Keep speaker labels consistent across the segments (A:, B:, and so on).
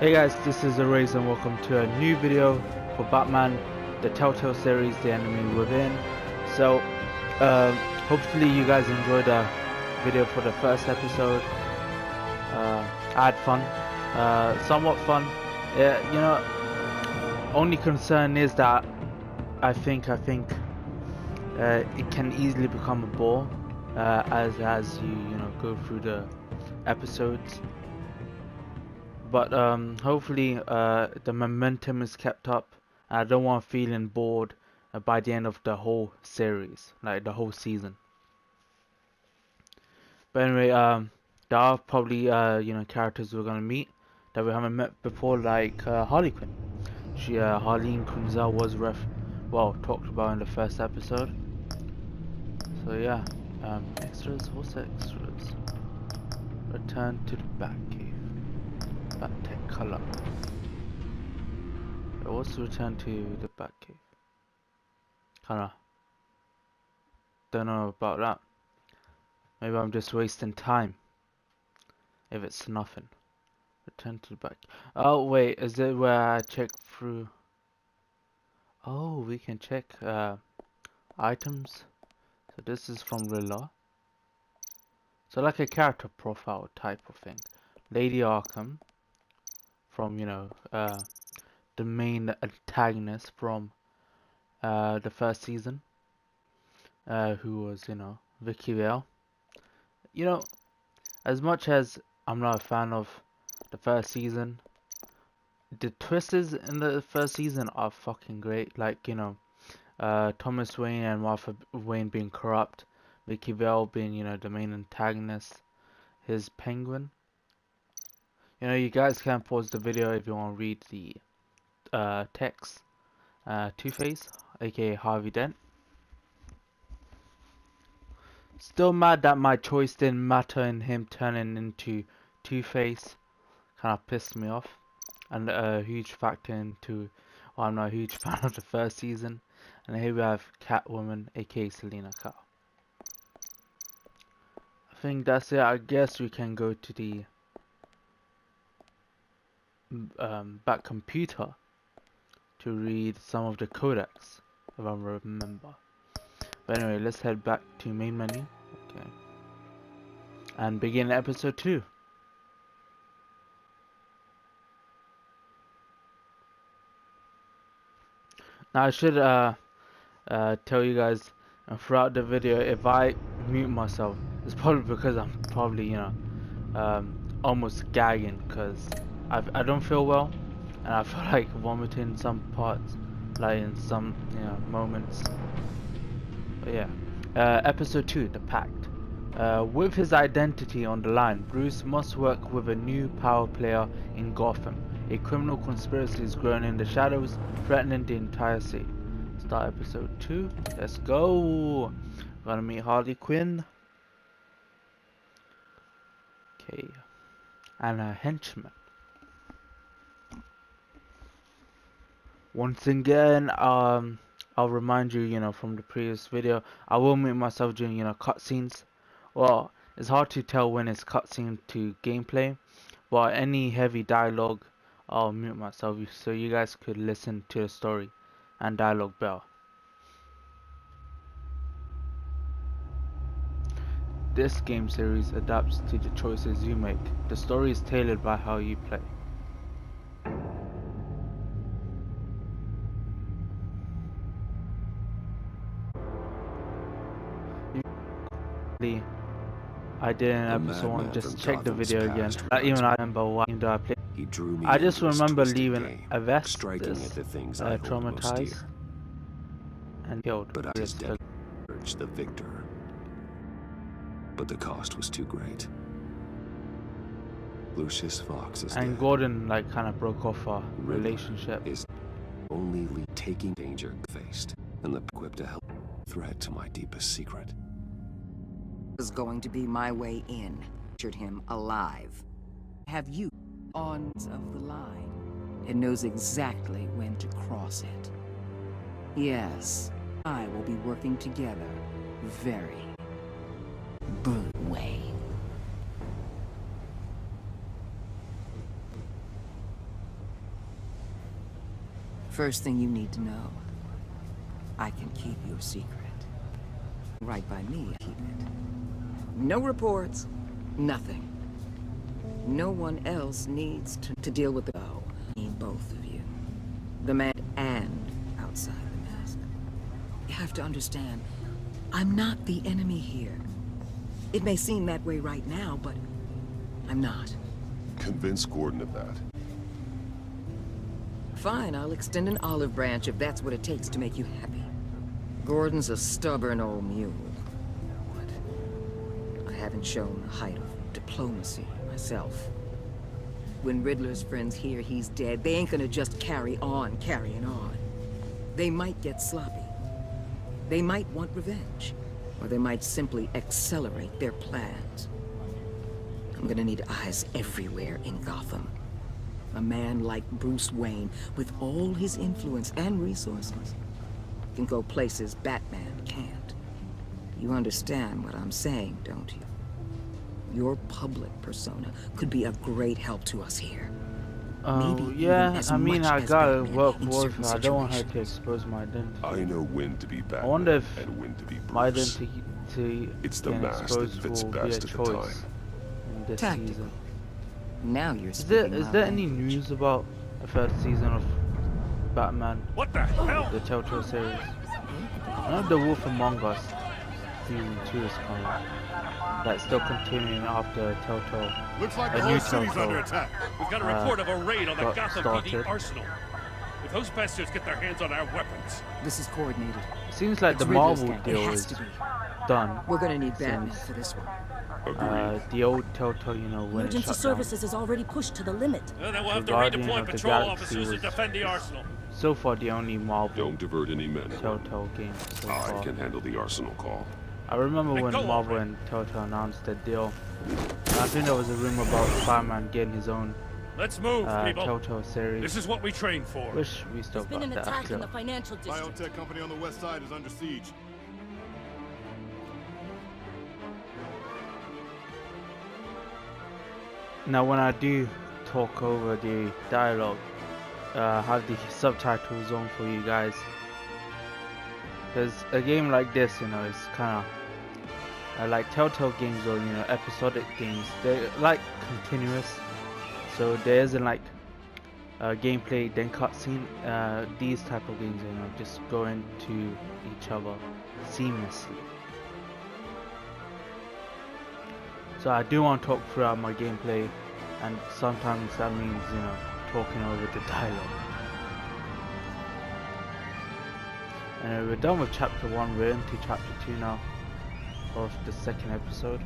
A: Hey guys, this is Araiz and welcome to a new video for Batman, the Telltale Series, The Enemy Within. So, hopefully you guys enjoyed the video for the first episode. I had fun, somewhat fun. Only concern is that I think it can easily become a bore as you go through the episodes. But hopefully the momentum is kept up. I don't want feeling bored by the end of the whole series, like the whole season. But anyway, there are probably characters we're gonna meet that we haven't met before, like Harley Quinn. Harleen Quinzel was talked about in the first episode. So yeah, extras. What's the extras? Return to the Batcave. Tech color. Let's return to the Batcave. Kinda don't know about that. Maybe I'm just wasting time. If it's nothing. Return to the back. Oh wait, is it where I check through? Oh, we can check items. So this is from Rilla. So like a character profile type of thing. Lady Arkham. From the main antagonist from the first season, who was Vicky Vale. As much as I'm not a fan of the first season, the twists in the first season are fucking great. Like Thomas Wayne and Martha Wayne being corrupt, Vicky Vale being the main antagonist, his Penguin. You guys can pause the video if you want to read the text. Two-Face, aka Harvey Dent. Still mad that my choice didn't matter in him turning into Two-Face. Kind of pissed me off. And a huge factor into, I'm not a huge fan of the first season. And here we have Catwoman, aka Selena Kyle. I think that's it. I guess we can go to the back computer to read some of the codex, if I remember. But anyway, let's head back to main menu. Okay. And begin episode 2. Now I should tell you guys throughout the video, if I mute myself, it's probably because I'm probably almost gagging, because I don't feel well, and I feel like vomiting some parts, like in some moments. But yeah, episode 2, the Pact. With his identity on the line, Bruce must work with a new power player in Gotham. A criminal conspiracy is growing in the shadows, threatening the entire city. Start episode 2. Let's go. We're gonna meet Harley Quinn. Okay, and a henchman. Once again, I'll remind you, from the previous video, I will mute myself during, cutscenes. Well, it's hard to tell when it's cutscene to gameplay, but any heavy dialogue, I'll mute myself so you guys could listen to the story and dialogue better. This game series adapts to the choices you make. The story is tailored by how you play. I did in episode 1, just check the video again. Even I remember why I played. I just remember leaving a vest, traumatized, and killed.
B: But I just urged the victor. But the cost was too great. Lucius Fox is
A: and
B: dead.
A: Gordon kind of broke off our relationship.
B: Is only taking danger faced, and the equipped to help threat to my deepest secret.
C: Was going to be my way in. Captured him alive. Have you on of the line? It knows exactly when to cross it. Yes, I will be working together. Very brutal way. First thing you need to know, I can keep your secret. Right by me, I keep it. No reports, nothing. No one else needs to deal with the bow. I mean, both of you. The man and outside the mask. You have to understand, I'm not the enemy here. It may seem that way right now, but I'm not.
B: Convince Gordon of that.
C: Fine, I'll extend an olive branch if that's what it takes to make you happy. Gordon's a stubborn old mule. But I haven't shown the height of diplomacy myself. When Riddler's friends hear he's dead, they ain't gonna just carry on carrying on. They might get sloppy. They might want revenge. Or they might simply accelerate their plans. I'm gonna need eyes everywhere in Gotham. A man like Bruce Wayne, with all his influence and resources, can go places Batman can't. You understand what I'm saying, don't you? Your public persona could be a great help to us here. Maybe even
A: yeah,
C: as
A: I mean,
C: much
A: I
C: as
A: gotta
C: Batman
A: work
C: in
A: for it.
C: certain
A: I don't want her to
C: situations.
A: expose my identity.
B: I know when to be Batman
A: I wonder if
B: and when to be Bruce.
A: my identity
B: It's the
A: getting
B: mask that
A: exposed
B: fits
A: will be a
B: best at the
A: choice
B: time.
A: in this
C: Tactical.
A: season.
C: Now you're
A: Is there
C: speaking my
A: any
C: language.
A: news about the first season of Batman,
D: What the hell?
A: the Telltale series? I know The Wolf Among Us season 2 is coming. That's still continuing after Telltale.
D: Looks like
A: A
D: the
A: new
D: whole city's
A: Telltale.
D: under attack.
E: We've got a report of a raid on the
A: got
E: Gotham
A: started.
E: PD arsenal. If those bastards get their hands on our weapons,
C: This is coordinated.
A: It seems like
C: It's
A: the
C: Riddler's
A: Marvel
C: gang. It
A: deal
C: has
A: is
C: to be.
A: done.
C: We're gonna need
A: Since,
C: Batman for this one.
A: The old Telltale, you know, when it
F: Emergency
A: shut
F: services is already pushed to the limit.
E: then we'll have to
A: Guardian
E: redeploy
A: of the
E: patrol
A: Galaxy
E: officers to
A: was-
E: defend the arsenal.
A: down. So far, the only Marvel
B: Don't divert any men.
A: Telltale game so
B: I
A: far.
B: can handle the arsenal call.
A: I remember
E: Hey,
A: when
E: go on,
A: Marvel
E: man.
A: and Telltale announced their deal. I think there was a rumor about Spider-Man getting his own
E: Let's move, people.
A: Telltale series.
E: This is what we trained for.
A: Wish we still
F: There's been
A: got
F: an
A: that.
F: attack in the
A: Still.
F: financial district.
D: Biotech company on the west side is under siege.
A: Now, when I do talk over the dialogue, have the subtitles on for you guys. Because a game like this, you know, it's kind of like Telltale games or, you know, episodic games. They're like continuous, so there isn't like gameplay then cutscene. These type of games, you know, just go into each other seamlessly. So I do want to talk throughout my gameplay, and sometimes that means, you know, talking over the dialogue. And we're done with chapter 1, we're into chapter 2 now of the second episode.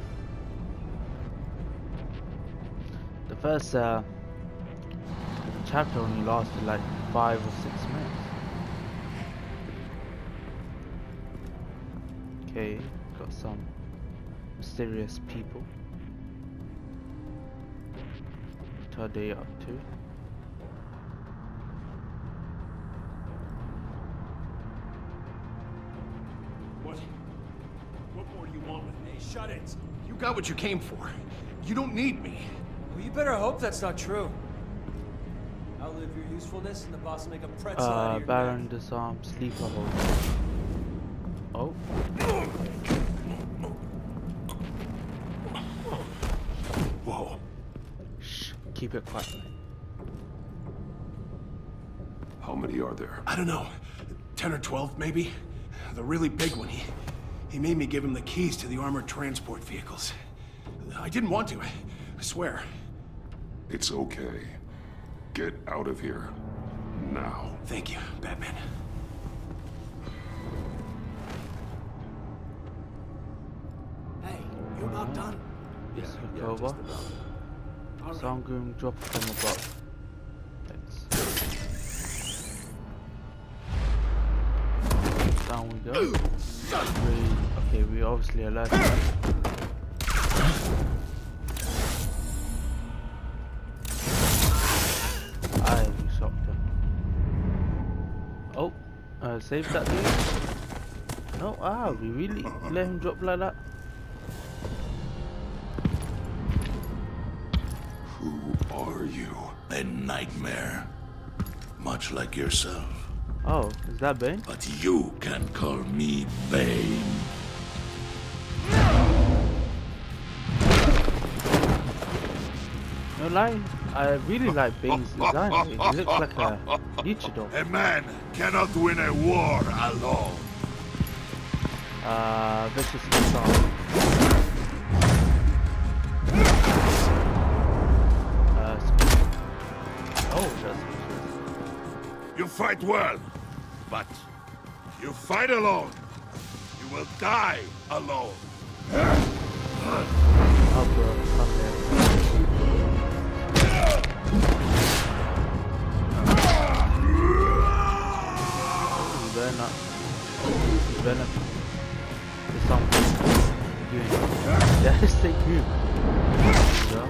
A: The first chapter only lasted like 5 or 6 minutes. Okay, got some mysterious people. What are they up to?
E: What more do you want with me?
G: Shut it. You got what you came for. You don't need me.
H: Well, you better hope that's not true. Outlive your usefulness and the boss will make a pretzel out of your
A: Baron
H: neck.
A: disarm sleeper hold. Oh.
B: Whoa.
A: Shh, keep it quiet.
B: How many are there?
G: I don't know. 10 or 12, maybe? The really big one, he made me give him the keys to the armored transport vehicles. I didn't want to, I swear.
B: It's okay. Get out of here. Now.
G: Thank you, Batman.
H: Hey, you about done?
A: This look over. Sound groom drop from above. Thanks. Down we go. Okay, we obviously alerted. I shocked him. Oh, save that dude. No, we really let him drop like that.
B: Who are you?
I: A nightmare. much like yourself.
A: Oh, is that Bane?
I: But you can call me Bane.
A: No lie, I really like Bane's design. He looks like a luchador.
I: A man cannot win a war alone.
A: Vicious Missile. Oh, that's
I: You fight well, but you fight alone. You will die alone.
A: Oh, bro. Okay. You better not. You better not. There's something doing. Yeah, stay cool. Yeah.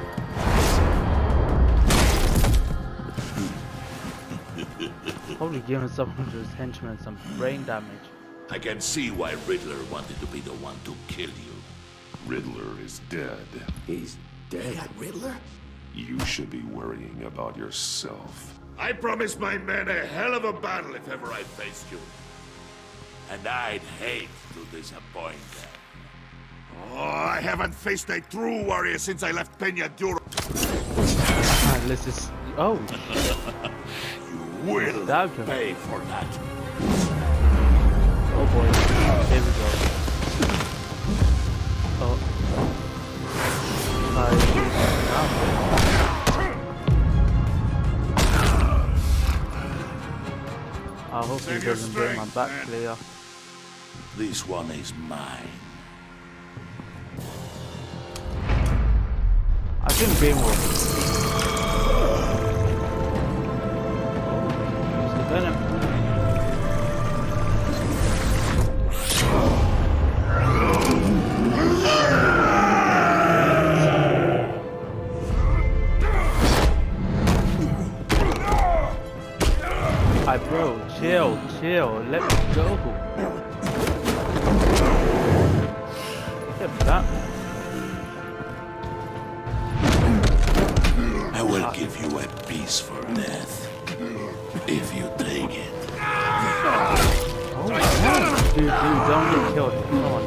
A: Probably giving some of his henchmen some brain damage.
I: I can see why Riddler wanted to be the one to kill you.
B: Riddler is dead.
I: He's dead.
B: Riddler? You should be worrying about yourself.
I: I promised my men a hell of a battle if ever I faced you. And I'd hate to disappoint them. Oh, I haven't faced a true warrior since I left Peña Duro.
A: Alright, let's just... Oh!
I: You will
A: Stabbed him.
I: pay for that.
A: Oh boy. Here we go. Oh. I hope he doesn't break my back player.
I: This one is mine.
A: I think Bane will. Use the venom. Hi bro, chill, let me go. Look at that.
I: I will give you a peaceful death. If you take it.
A: Oh, dude, don't get killed. Come on.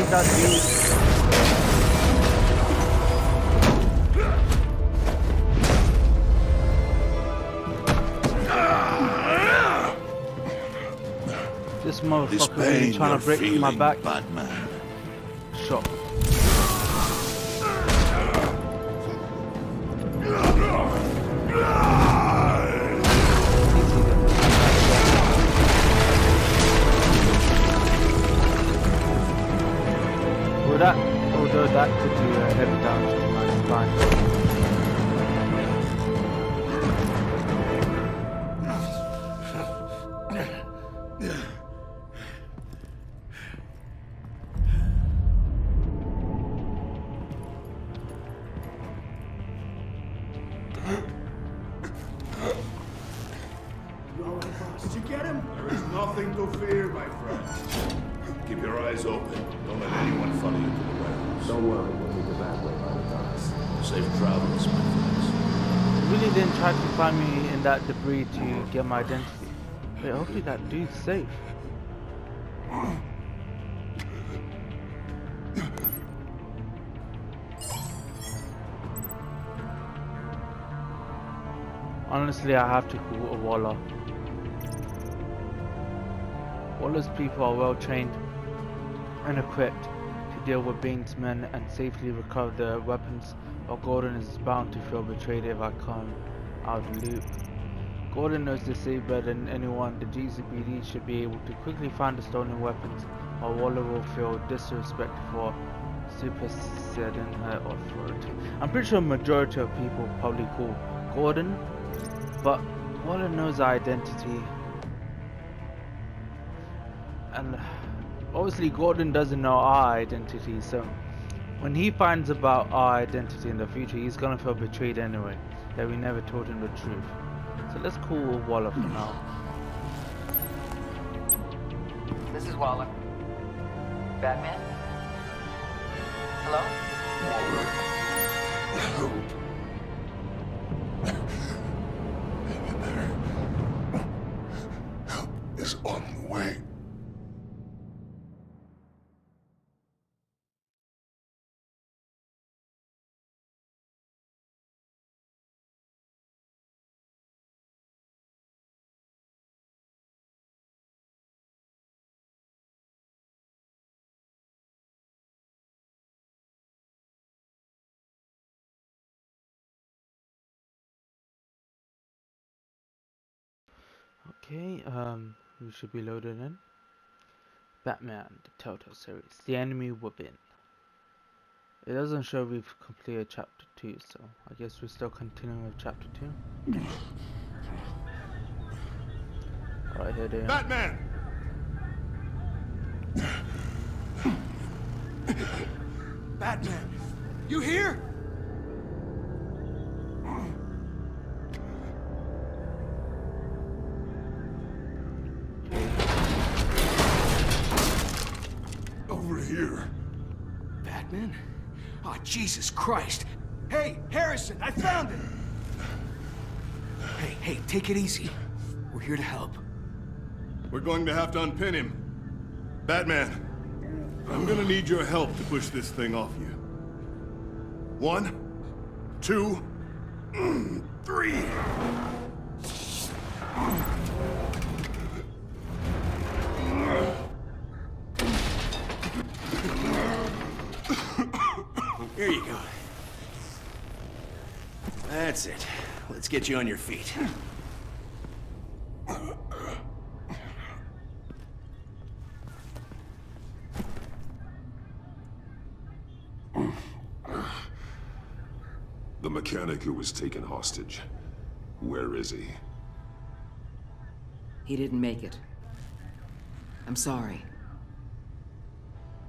A: That dude. This motherfucker really trying to break my back.
I: Batman.
A: Shot. Although that could do a heavy damage to my spine.
G: Did you get him?
I: There is nothing to fear, my friend. Keep your eyes open. Don't let anyone follow you to the warehouse.
B: Don't worry, we'll be the bad way by the docks.
I: Safe travels, my friends.
A: He really didn't try to find me in that debris to get my identity. Wait, hopefully that dude's safe. Honestly, I have to call a Waller. Waller's people are well trained and equipped to deal with Bane's men and safely recover their weapons, while Gordon is bound to feel betrayed if I come out of the loop. Gordon knows the city better than anyone. The GCPD should be able to quickly find the stolen weapons, while Waller will feel disrespected for superseding her authority. I'm pretty sure a majority of people probably call Gordon, but Waller knows our identity. And obviously Gordon doesn't know our identity, so when he finds about our identity in the future, he's gonna feel betrayed anyway, that we never told him the truth. So let's call Waller for now.
C: This is Waller. Batman? Hello?
I: Help is on the way.
A: Okay, we should be loaded in. Batman, the Telltale Series, the enemy within. It doesn't show we've completed chapter 2, so I guess we're still continuing with chapter 2. Alright, here they are.
D: Batman!
G: Batman, you here?
I: Over here.
G: Batman? Oh, Jesus Christ. Hey, Harrison, I found it! Hey, take it easy. We're here to help.
D: We're going to have to unpin him. Batman, I'm gonna need your help to push this thing off you. 1, 2, 3.
G: Here you go. That's it. Let's get you on your feet.
B: The mechanic who was taken hostage. Where is he?
C: He didn't make it. I'm sorry.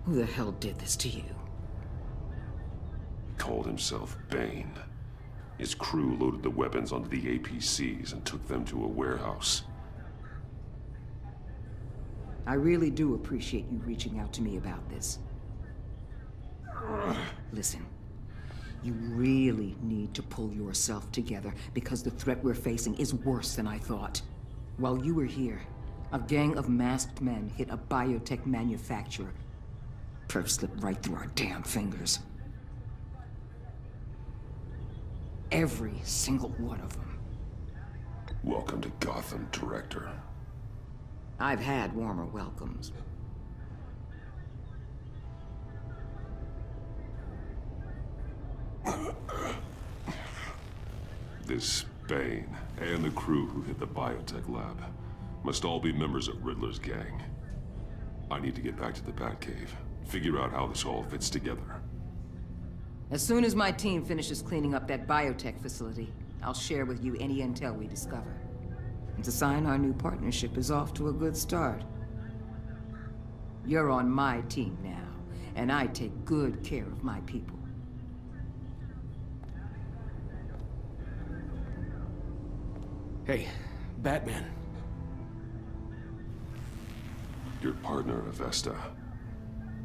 C: Who the hell did this to you?
B: Called himself Bane. His crew loaded the weapons onto the APCs and took them to a warehouse.
C: I really do appreciate you reaching out to me about this. Listen, you really need to pull yourself together because the threat we're facing is worse than I thought. While you were here, a gang of masked men hit a biotech manufacturer. Perf slipped right through our damn fingers. Every single one of them.
B: Welcome to Gotham, Director.
C: I've had warmer welcomes.
B: This Bane and the crew who hit the biotech lab must all be members of Riddler's gang. I need to get back to the Batcave, figure out how this all fits together.
C: As soon as my team finishes cleaning up that biotech facility, I'll share with you any intel we discover. And to sign our new partnership is off to a good start. You're on my team now, and I take good care of my people.
G: Hey, Batman.
B: Your partner, Avesta.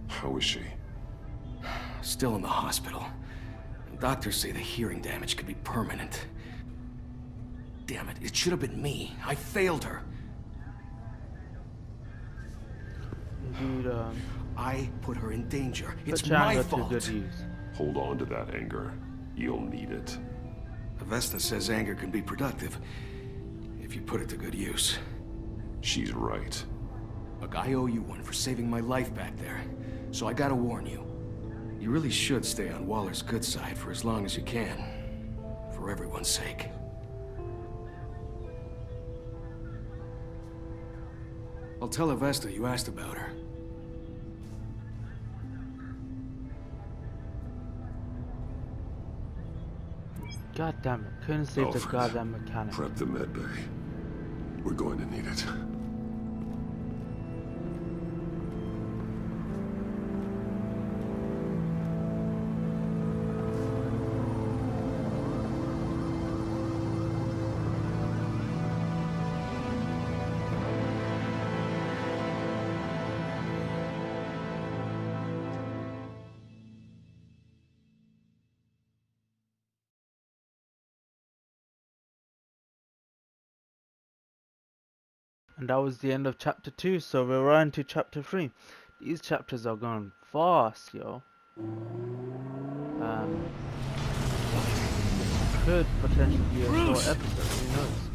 B: How is she?
G: Still in the hospital. Doctors say the hearing damage could be permanent. Damn it, it should have been me. I failed her.
A: Dude,
G: I put her in danger.
A: put
G: It's my
A: Chandler to
G: fault.
A: good use.
B: Hold on to that anger. You'll need it.
G: Avesta says anger can be productive if you put it to good use.
B: She's right.
G: Look, I owe you one for saving my life back there. So I gotta warn you. You really should stay on Waller's good side for as long as you can. For everyone's sake. I'll tell Avesta you asked about her.
A: God damn it, couldn't save the
B: Alfred,
A: goddamn mechanic.
B: Prep the med bay. We're going to need it.
A: And that was the end of chapter 2, so we're right into chapter 3. These chapters are going fast, yo. Could potentially be a short episode, who knows?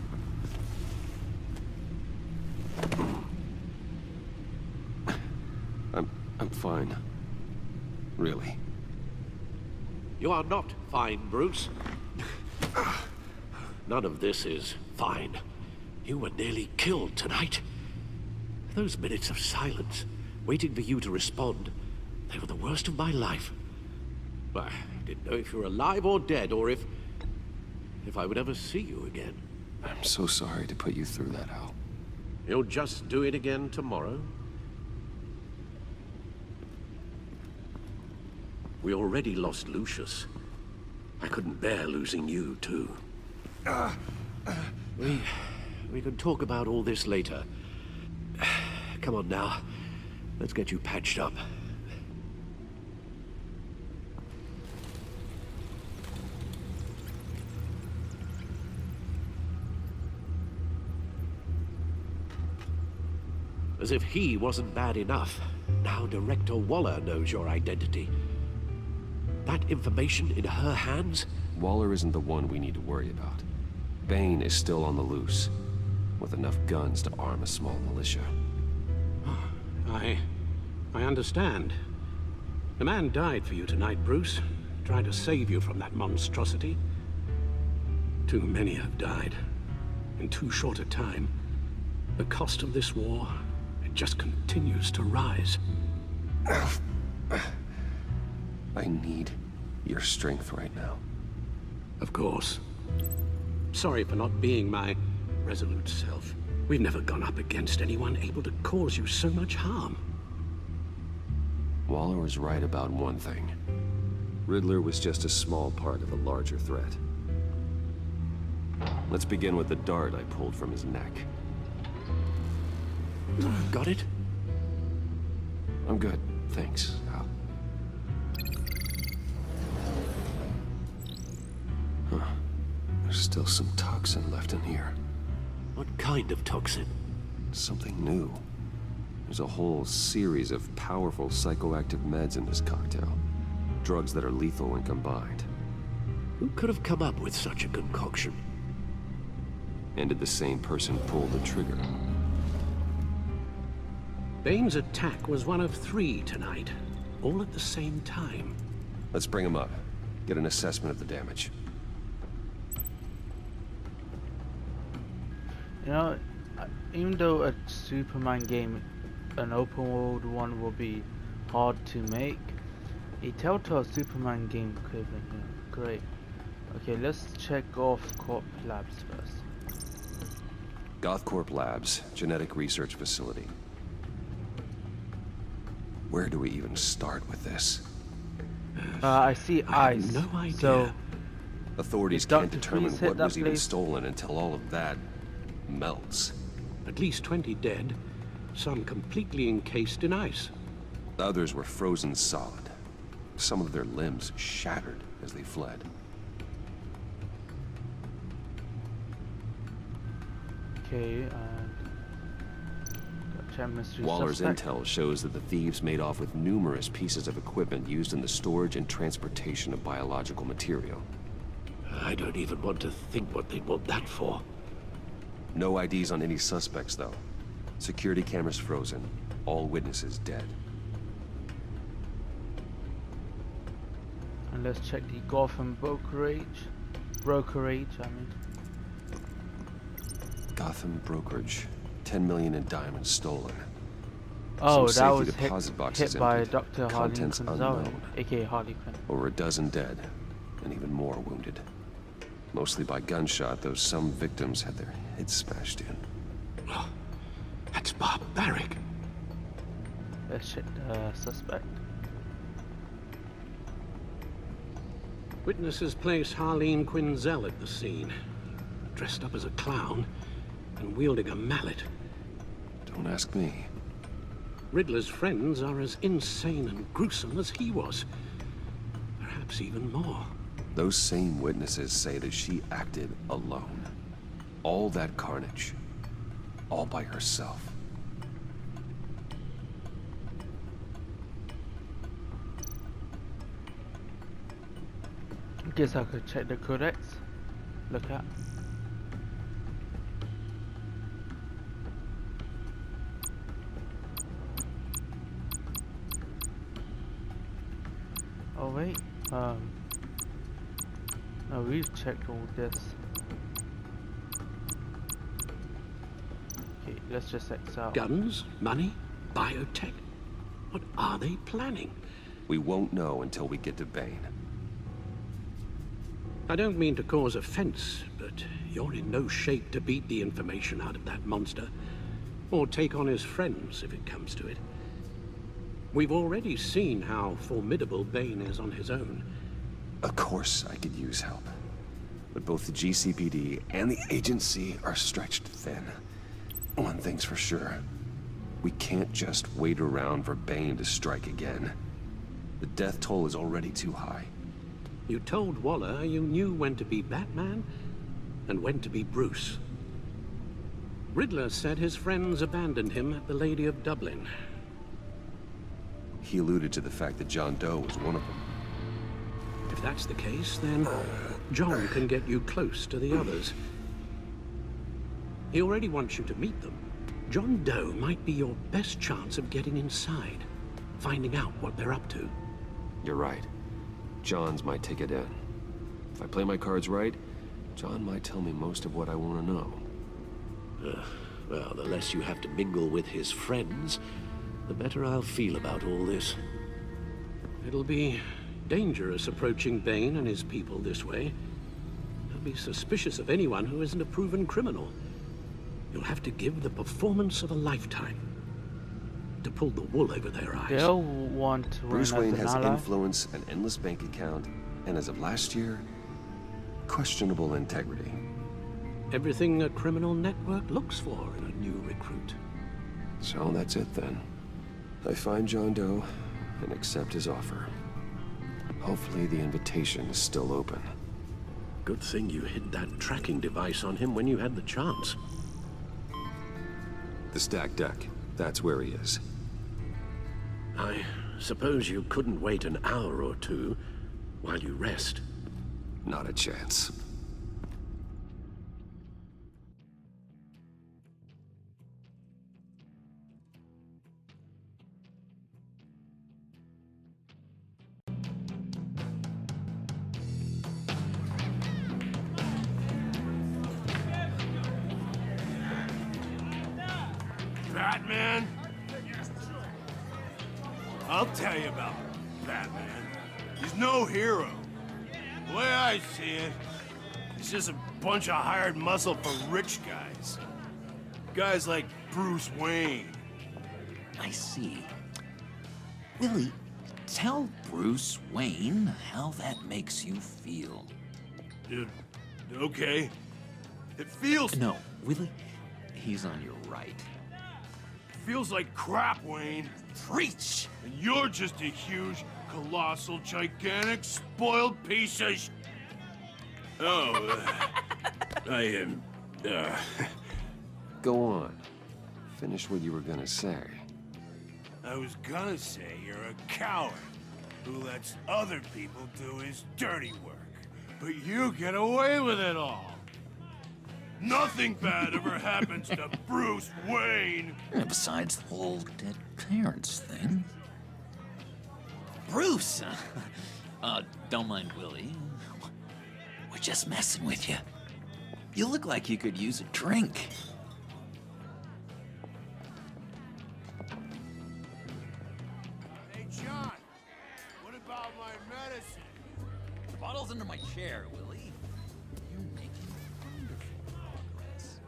G: I'm fine. Really.
J: You are not fine, Bruce. None of this is fine. You were nearly killed tonight. Those minutes of silence, waiting for you to respond, they were the worst of my life. I didn't know if you were alive or dead, or if I would ever see you again.
G: I'm so sorry to put you through that, Al.
J: You'll just do it again tomorrow? We already lost Lucius. I couldn't bear losing you, too. We can talk about all this later. Come on now. Let's get you patched up. As if he wasn't bad enough, now Director Waller knows your identity. That information in her hands?
G: Waller isn't the one we need to worry about. Bane is still on the loose, with enough guns to arm a small militia.
J: I understand. The man died for you tonight, Bruce. Trying to save you from that monstrosity. Too many have died. In too short a time. The cost of this war, it just continues to rise.
G: I need your strength right now.
J: Of course. Sorry for not being my resolute self. We've never gone up against anyone able to cause you so much harm.
G: Waller was right about one thing. Riddler was just a small part of a larger threat. Let's begin with the dart I pulled from his neck.
J: Got it?
G: I'm good, thanks, Al. Huh. There's still some toxin left in here.
J: What kind of toxin?
G: Something new. There's a whole series of powerful psychoactive meds in this cocktail. Drugs that are lethal when combined.
J: Who could have come up with such a concoction?
G: And did the same person pull the trigger?
J: Bane's attack was one of 3 tonight, all at the same time.
G: Let's bring him up. Get an assessment of the damage.
A: You know, even though a Superman game, an open world one, will be hard to make, a Telltale Superman game could have been great. Okay, let's check off Corp Labs first.
G: Gothcorp Labs, genetic research facility. Where do we even start with this?
A: I see
J: I
A: ice.
J: have no idea.
A: So
G: Authorities
A: If
G: can't
A: Dr.
G: determine
A: Freeze hit
G: what
A: that
G: was even
A: place-
G: stolen until all of that melts.
J: At least 20 dead, some completely encased in ice.
G: Others were frozen solid. Some of their limbs shattered as they fled.
A: okay, check mystery
G: Waller's
A: suspect.
G: intel shows that the thieves made off with numerous pieces of equipment used in the storage and transportation of biological material.
J: I don't even want to think what they'd want that for.
G: No IDs on any suspects, though. Security cameras frozen. All witnesses dead.
A: And let's check the Gotham brokerage. I mean.
G: Gotham brokerage. 10 million in diamonds stolen.
A: Oh,
G: Some
A: that
G: safety
A: was
G: deposit boxes
A: hit by
G: emptied.
A: Dr. Harleen
G: Contents
A: Quinzel,
G: unknown.
A: aka Harley Quinn.
G: Over a dozen dead, and even more wounded. Mostly by gunshot, though some victims had their heads smashed in.
J: Oh, that's barbaric.
A: Let's check the suspect.
J: Witnesses place Harleen Quinzel at the scene, dressed up as a clown and wielding a mallet.
G: Don't ask me.
J: Riddler's friends are as insane and gruesome as he was. Perhaps even more.
G: Those same witnesses say that she acted alone. All that carnage.
K: all by herself.
A: Guess I could check the codex. Look at. Oh wait, no, we've checked all this. Okay, let's just X out.
J: Guns? Money? Biotech? What are they planning?
K: We won't know until we get to Bane.
J: I don't mean to cause offense, but you're in no shape to beat the information out of that monster, or take on his friends if it comes to it. We've already seen how formidable Bane is on his own.
K: Of course I could use help. But both the GCPD and the agency are stretched thin. One thing's for sure. We can't just wait around for Bane to strike again. The death toll is already too high.
J: You told Waller you knew when to be Batman and when to be Bruce. Riddler said his friends abandoned him at the Lady of Dublin.
K: He alluded to the fact that John Doe was one of them.
J: If that's the case, then John can get you close to the others. He already wants you to meet them. John Doe might be your best chance of getting inside, finding out what they're up to.
K: You're right. John's my ticket in. If I play my cards right, John might tell me most of what I want to know.
J: Well, the less you have to mingle with his friends, the better I'll feel about all this. It'll be dangerous approaching Bane and his people this way. They'll be suspicious of anyone who isn't a proven criminal. You'll have to give the performance of a lifetime to pull the wool over their eyes.
A: They'll want to
K: Bruce
A: run
K: Wayne
A: as an
K: has
A: ally.
K: influence, an endless bank account, and as of last year, questionable integrity.
J: Everything a criminal network looks for in a new recruit.
K: So that's it then. I find John Doe and accept his offer. Hopefully the invitation is still open.
J: Good thing you hid that tracking device on him when you had the chance.
K: The stacked deck, that's where he is.
J: I suppose you couldn't wait an hour or two while you rest.
K: Not a chance.
D: Batman? I'll tell you about Batman. He's no hero. The way I see it, he's just a bunch of hired muscle for rich guys. Guys like Bruce Wayne.
L: I see. Willie, tell Bruce Wayne how that makes you feel.
D: Dude, okay. It feels...
L: No, Willie, he's on your right.
D: Feels like crap, Wayne.
L: Preach!
D: And you're just a huge, colossal, gigantic, spoiled piece of I am,
K: Go on. Finish what you were gonna say.
D: I was gonna say you're a coward who lets other people do his dirty work. But you get away with it all. Nothing bad ever happens to Bruce Wayne.
L: Besides the whole dead parents thing. Bruce! Don't mind Willie. We're just messing with you. You look like you could use a drink.
D: Hey, John. What about my medicine?
L: The bottle's under my chair, Willie. You're making wonderful progress.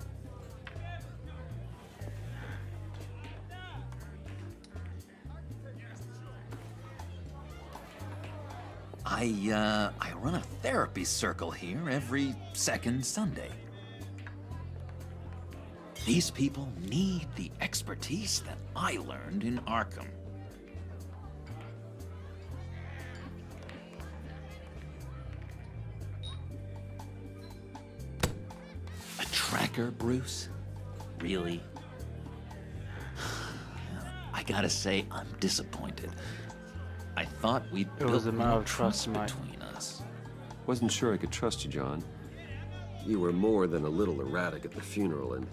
L: I run a therapy circle here every second Sunday. These people need the expertise that I learned in Arkham. A tracker, Bruce? Really? I gotta say, I'm disappointed. I thought we'd
A: It was
L: built
A: a matter
L: more
A: of trust, Mike.
L: between us.
K: Wasn't sure I could trust you, John. You were more than a little erratic at the funeral, and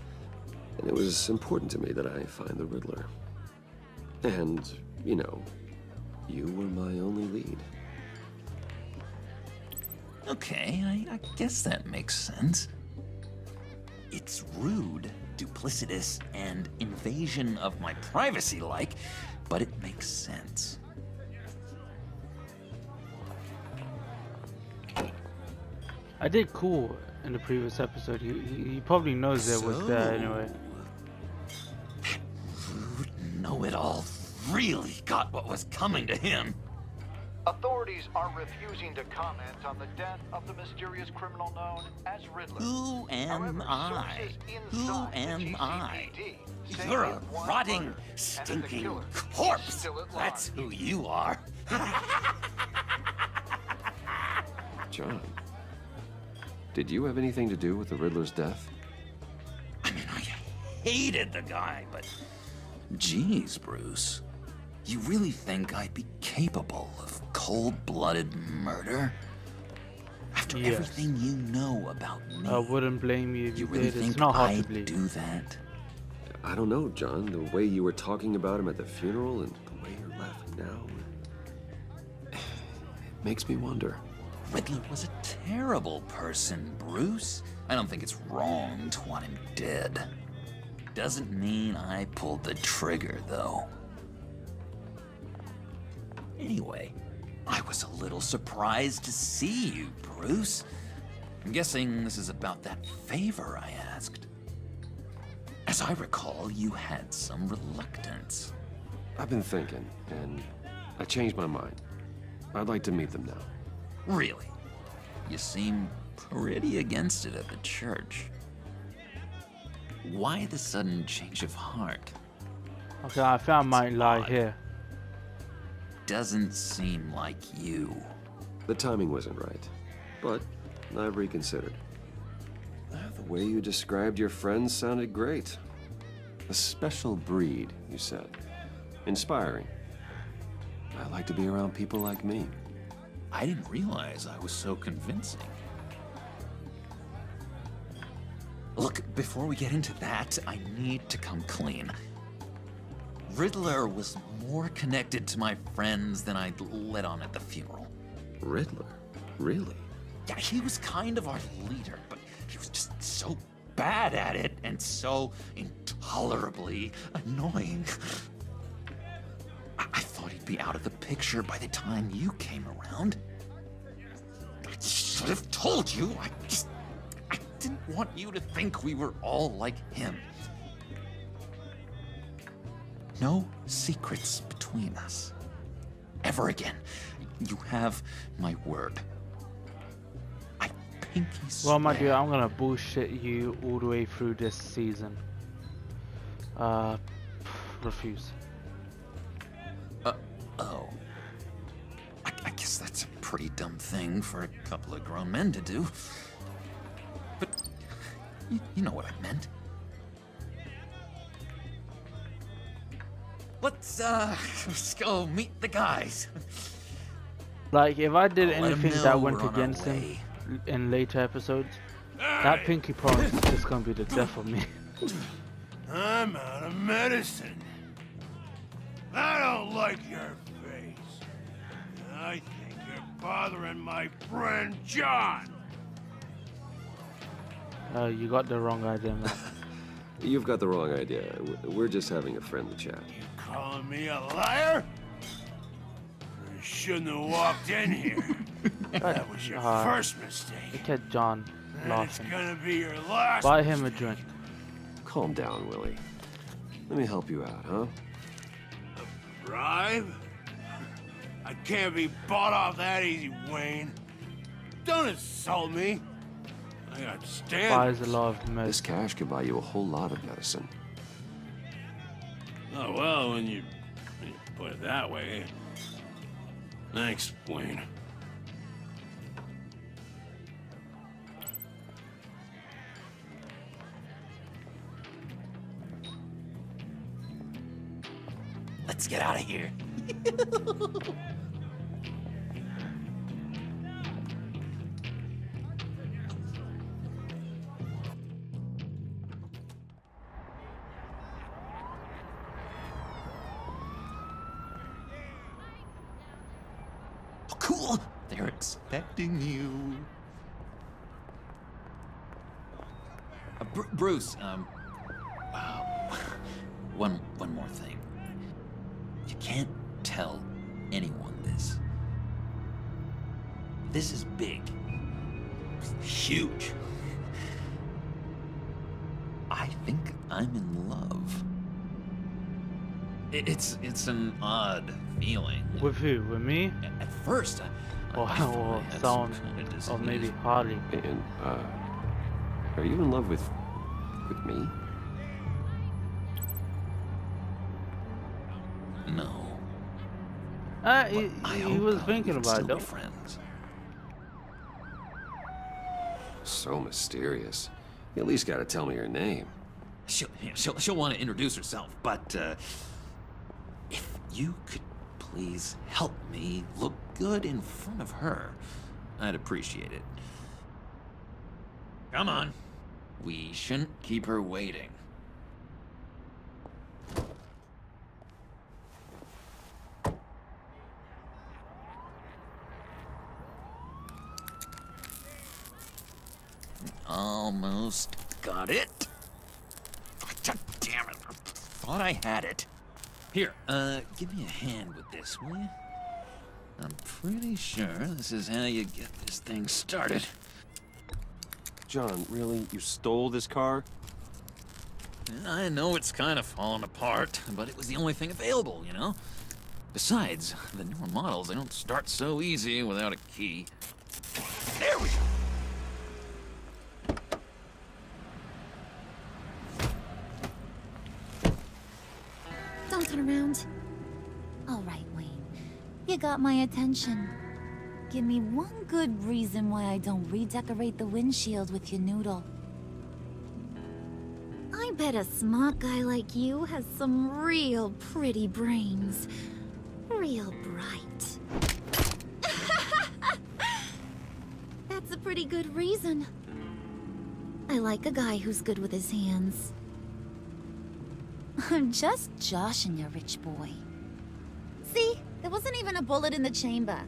K: it was important to me that I find the Riddler. And, you know, you were my only lead.
L: Okay, I guess that makes sense. It's rude, duplicitous, and invasion of my privacy-like, but it makes sense.
A: I did cool in the previous episode. He probably knows it was there anyway.
L: Rude know-it-all really got what was coming to him.
M: Authorities are refusing to comment on the death of the mysterious criminal known as Riddler.
L: Who am I? Who am I?
M: say
L: You're a
M: one
L: rotting,
M: murder, and that the
L: stinking
M: killer is
L: corpse.
M: still at
L: That's
M: large.
L: who you are.
K: John, did you have anything to do with the Riddler's death?
L: I mean, I hated the guy, but... Geez, Bruce. You really think I'd be capable of cold-blooded murder? After
A: Yes.
L: everything you know about me,
A: I wouldn't blame you if
L: you
A: you
L: really
A: did. It's
L: think
A: not hard to
L: I'd
A: believe.
L: do that?
K: I don't know, John. The way you were talking about him at the funeral and the way you're laughing now, it makes me wonder.
L: Riddler was a terrible person, Bruce. I don't think it's wrong to want him dead. Doesn't mean I pulled the trigger, though. Anyway, I was a little surprised to see you, Bruce. I'm guessing this is about that favor I asked. As I recall, you had some reluctance.
K: I've been thinking, and I changed my mind. I'd like to meet them now.
L: Really? You seem pretty against it at the church. Why the sudden change of heart?
A: Okay, I found my lie here.
L: Doesn't seem like you.
K: The timing wasn't right, but I've reconsidered. The way you described your friends sounded great. A special breed, you said. Inspiring. I like to be around people like me.
L: I didn't realize I was so convincing. Look, before we get into that, I need to come clean. Riddler was more connected to my friends than I'd let on at the funeral.
K: Riddler? Really?
L: Yeah, he was kind of our leader, but he was just so bad at it and so intolerably annoying. I thought he'd be out of the picture by the time you came around. I should have told you. I didn't want you to think we were all like him. No secrets between us. Ever again. You have my word. I pinky swear.
A: Well, my dear, I'm gonna bullshit you all the way through this season. Refuse.
L: Oh. I guess that's a pretty dumb thing for a couple of grown men to do. But you know what I meant. Let's go meet the guys.
A: Like, if I did
L: I'll let 'em
A: anything
L: know
A: that went
L: we're on our
A: against him
L: way.
A: in later episodes, that pinky promise is just gonna be the death of me.
D: I'm out of medicine. I don't like your face. I think you're bothering my friend John.
A: You got the wrong idea, man.
K: You've got the wrong idea. We're just having a friendly chat.
D: You calling me a liar? I shouldn't have walked in here. That was your first mistake.
A: Look at John
D: And it's
A: laughing.
D: gonna be your last.
A: Buy him a drink.
K: Calm down, Willie. Let me help you out, huh?
D: Bribe? I can't be bought off that easy, Wayne. Don't insult me. I got standards.
A: Buys a lot of
K: This
A: medicine.
K: cash could buy you a whole lot of medicine.
D: Oh, well, when you put it that way. Thanks, Wayne.
L: Let's get out of here. Oh, cool. They're expecting you. Bruce, one more thing. You can't tell anyone this. This is big. Huge. I think I'm in love. It's an odd feeling.
A: With who? With me?
L: At first,
A: Or someone, or maybe Harley.
K: And, are you in love with me?
L: No.
A: He was thinking about it, though.
L: Friends.
K: So mysterious. You at least gotta tell me her name.
L: She'll want to introduce herself, but if you could please help me look good in front of her, I'd appreciate it. Come on. We shouldn't keep her waiting. Almost got it. God damn it. I thought I had it. Here, give me a hand with this, will you? I'm pretty sure this is how you get this thing started.
K: John, really? You stole this car?
L: I know it's kind of falling apart, but it was the only thing available, you know? Besides, the newer models, they don't start so easy without a key. There we go!
N: Don't turn around. All right, Wayne. You got my attention. Give me one good reason why I don't redecorate the windshield with your noodle. I bet a smart guy like you has some real pretty brains. Real bright. That's a pretty good reason. I like a guy who's good with his hands. I'm just joshing you, rich boy. See? There wasn't even a bullet in the chamber.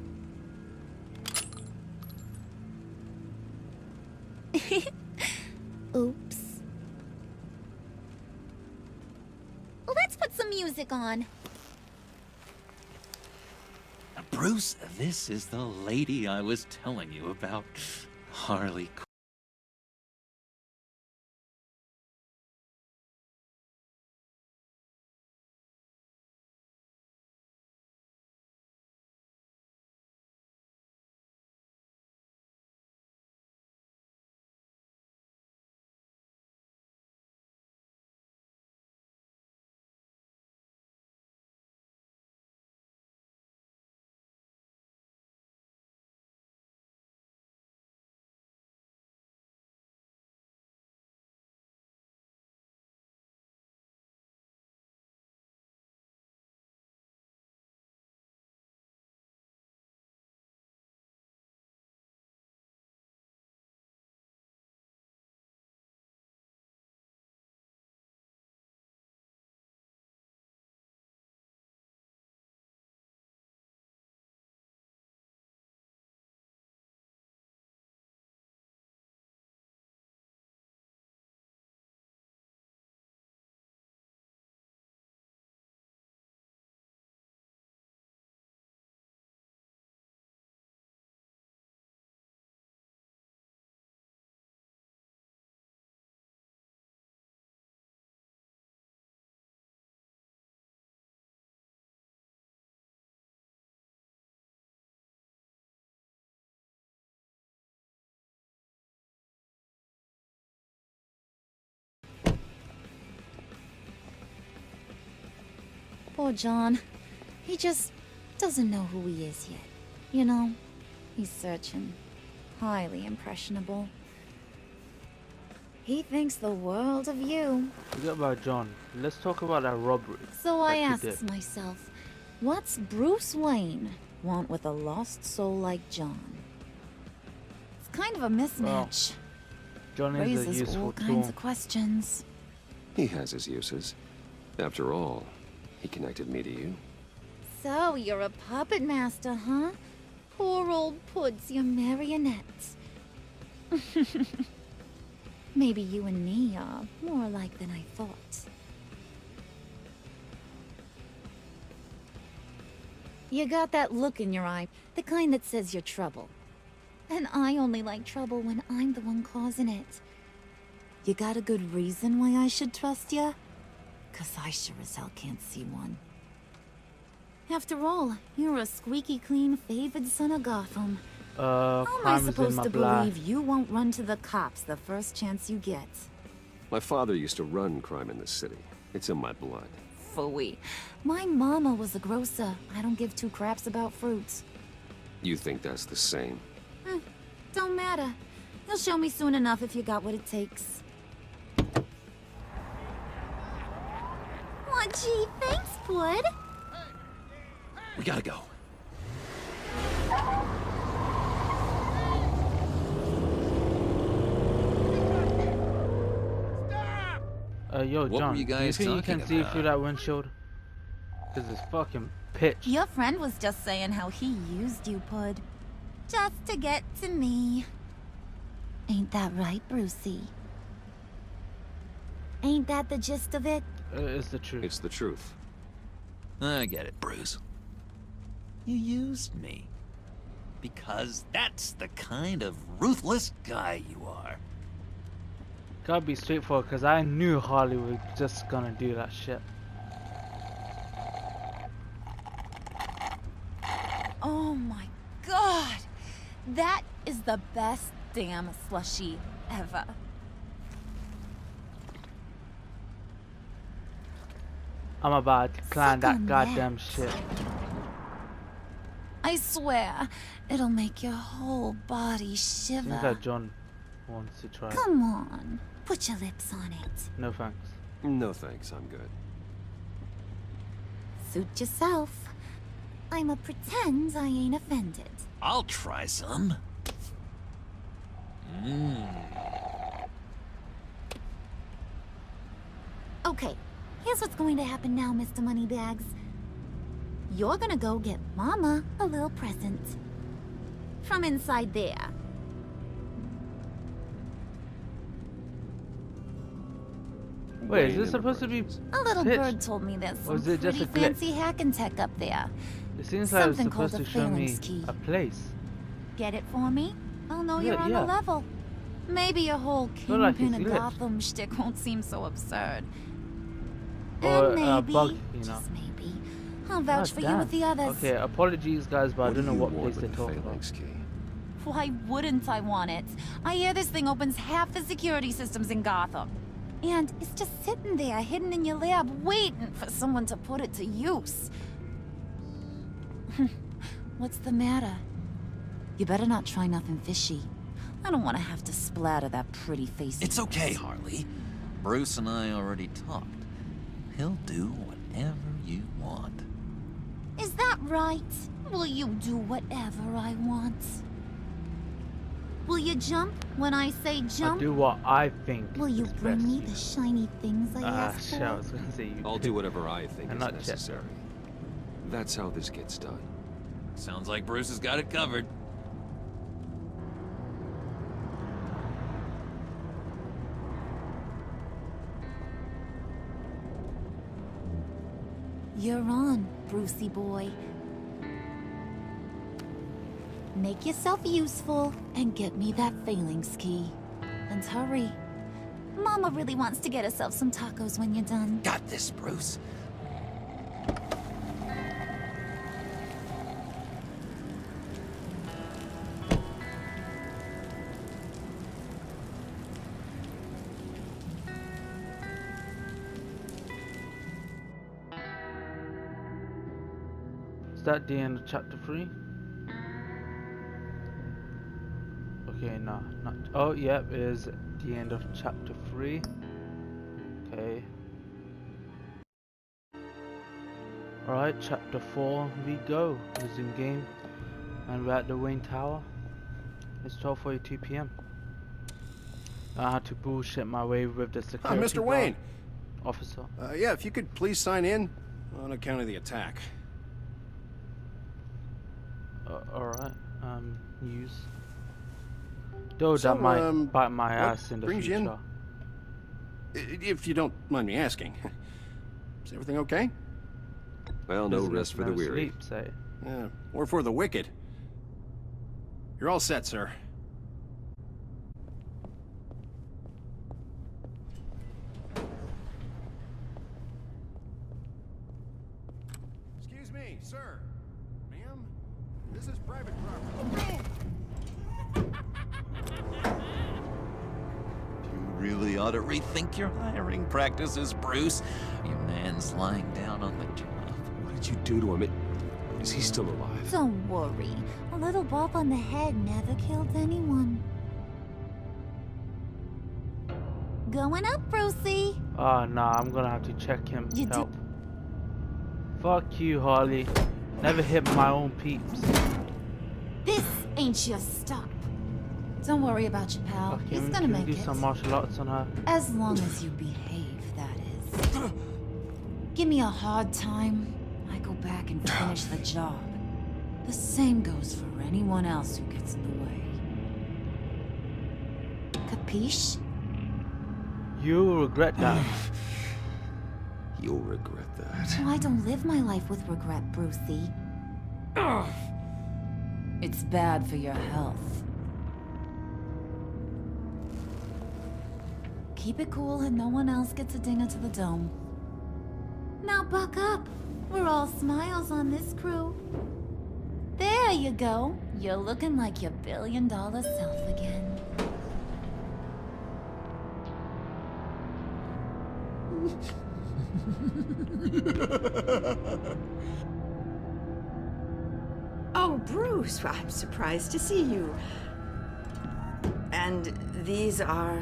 N: Oops. Well, let's put some music on.
L: Bruce, this is the lady I was telling you about. Harley.
N: Poor John. He just doesn't know who he is yet. You know, he's searching. Highly impressionable. He thinks the world of you.
A: Forget about John. Let's talk about that robbery.
N: So I
A: that you
N: asked
A: did.
N: myself, what's Bruce Wayne want with a lost soul like John? It's kind of a mismatch.
A: John is a
N: Raises
A: useful
N: all
A: tool.
N: kinds of questions.
K: He has his uses. After all, he connected me to you.
N: So you're a puppet master, huh? Poor old Puds, your marionette. Maybe you and me are more alike than I thought. You got that look in your eye, the kind that says you're trouble. And I only like trouble when I'm the one causing it. You got a good reason why I should trust you? 'Cause I sure as hell can't see one. After all, you're a squeaky clean favored son of Gotham. How am I
A: Crime is in
N: supposed
A: my
N: to
A: blood.
N: believe you won't run to the cops the first chance you get?
K: My father used to run crime in this city. It's in my blood.
N: Phooey. My mama was a grocer. I don't give two craps about fruits.
K: You think that's the same?
N: Don't matter. You'll show me soon enough if you got what it takes. Aw, gee, thanks, Pud.
L: We gotta go.
A: Yo,
L: What
A: John,
L: were you guys
A: do you think you can
L: talking
A: see
L: about?
A: through that windshield? Cause it's fucking pitch.
N: Your friend was just saying how he used you, Pud. Just to get to me. Ain't that right, Brucey? Ain't that the gist of it?
A: It's the truth.
K: It's the truth.
L: I get it, Bruce. You used me. Because that's the kind of ruthless guy you are.
A: Gotta be straightforward, cause I knew Harley was just gonna do that shit.
N: Oh my god! That is the best damn slushie ever.
A: I'm about to climb
N: Suck
A: that
N: on
A: goddamn
N: that.
A: shit.
N: I swear, it'll make your whole body
A: Seems
N: shiver.
A: like John wants to try.
N: Come on, put your lips on it.
A: No thanks.
K: No thanks, I'm good.
N: Suit yourself. I'ma pretend I ain't offended.
L: I'll try some.
N: Okay, here's what's going to happen now, Mr. Moneybags. You're gonna go get Mama a little present. From inside there.
A: Wait, is this supposed to be
N: A little
A: pitch?
N: bird told me there's
A: Or
N: some
A: is it just
N: pretty
A: a glitch?
N: fancy hacking tech up there.
A: It seems like it's
N: Something called
A: supposed
N: a
A: to show me
N: phalanx key.
A: a place.
N: Get it for me? I'll know
A: Yeah,
N: you're on
A: yeah.
N: the level. Maybe your whole
A: Feel like
N: Kingpin
A: it's
N: of
A: glitched.
N: Gotham shtick won't seem so absurd.
A: Or
N: And
A: a
N: maybe,
A: bug, you know.
N: just maybe, I'll vouch
A: God
N: for you
A: damn.
N: with the others.
A: Okay, apologies guys, but I don't know
K: do you
A: what
K: want
A: place
K: with
A: they're
K: the
A: talking about.
K: phalanx key?
N: Why wouldn't I want it? I hear this thing opens half the security systems in Gotham. And it's just sitting there, hidden in your lab, waiting for someone to put it to use. What's the matter? You better not try nothing fishy. I don't want to have to splatter that pretty face. of
L: It's
N: yours.
L: okay, Harley. Bruce and I already talked. He'll do whatever you want.
N: Is that right? Will you do whatever I want? Will you jump when I say
A: I
N: jump?
A: do what I think
N: Will you
A: is
N: bring
A: best.
N: me the shiny things I asked
A: Shit,
N: for?
A: I was gonna say you.
K: I'll do whatever I think
A: And
K: is
A: not check.
K: necessary. That's how this gets done.
L: Sounds like Bruce has got it covered.
N: You're on, Brucey boy. Make yourself useful and get me that phalanx key. And hurry. Mama really wants to get herself some tacos when you're done.
L: Got this, Bruce.
A: Is that the end of chapter 3? Okay, no, not. Oh, yep, it is the end of chapter 3. Okay. Alright, chapter 4 we go. It's in game. And we're at the Wayne Tower. It's 12:42 p.m. I had to bullshit my way with the security
G: Mr. Wayne!
A: Officer.
G: Yeah, if you could please sign in on account of the attack.
A: Alright, news. Though that might bite my ass in the future.
G: If you don't mind me asking. Is everything okay?
K: Well, no rest for the weary.
A: Sleep, say.
G: Yeah, or for the wicked. You're all set, sir. Excuse me, sir. Ma'am? This is private property.
L: You really ought to rethink your hiring practices, Bruce. Your man's lying down on the job.
K: What did you do to him? Is he still alive?
N: Don't worry. A little bump on the head never killed anyone. Going up, Brucey.
A: Oh nah, I'm gonna have to check him. Help. Fuck you, Harley. Never hit my own peeps.
N: This ain't your stop. Don't worry about your pal.
A: Okay,
N: He's gonna make
A: do
N: it.
A: some martial arts on her.
N: As long as you behave, that is. Give me a hard time, I go back and finish the job. The same goes for anyone else who gets in the way. Capiche?
A: You'll regret that.
K: You'll regret that.
N: Oh, I don't live my life with regret, Brucey. It's bad for your health. Keep it cool and no one else gets a dinger to the dome. Now buck up. We're all smiles on this crew. There you go. You're looking like your billion-dollar self again.
O: Oh, Bruce, I'm surprised to see you. And these are...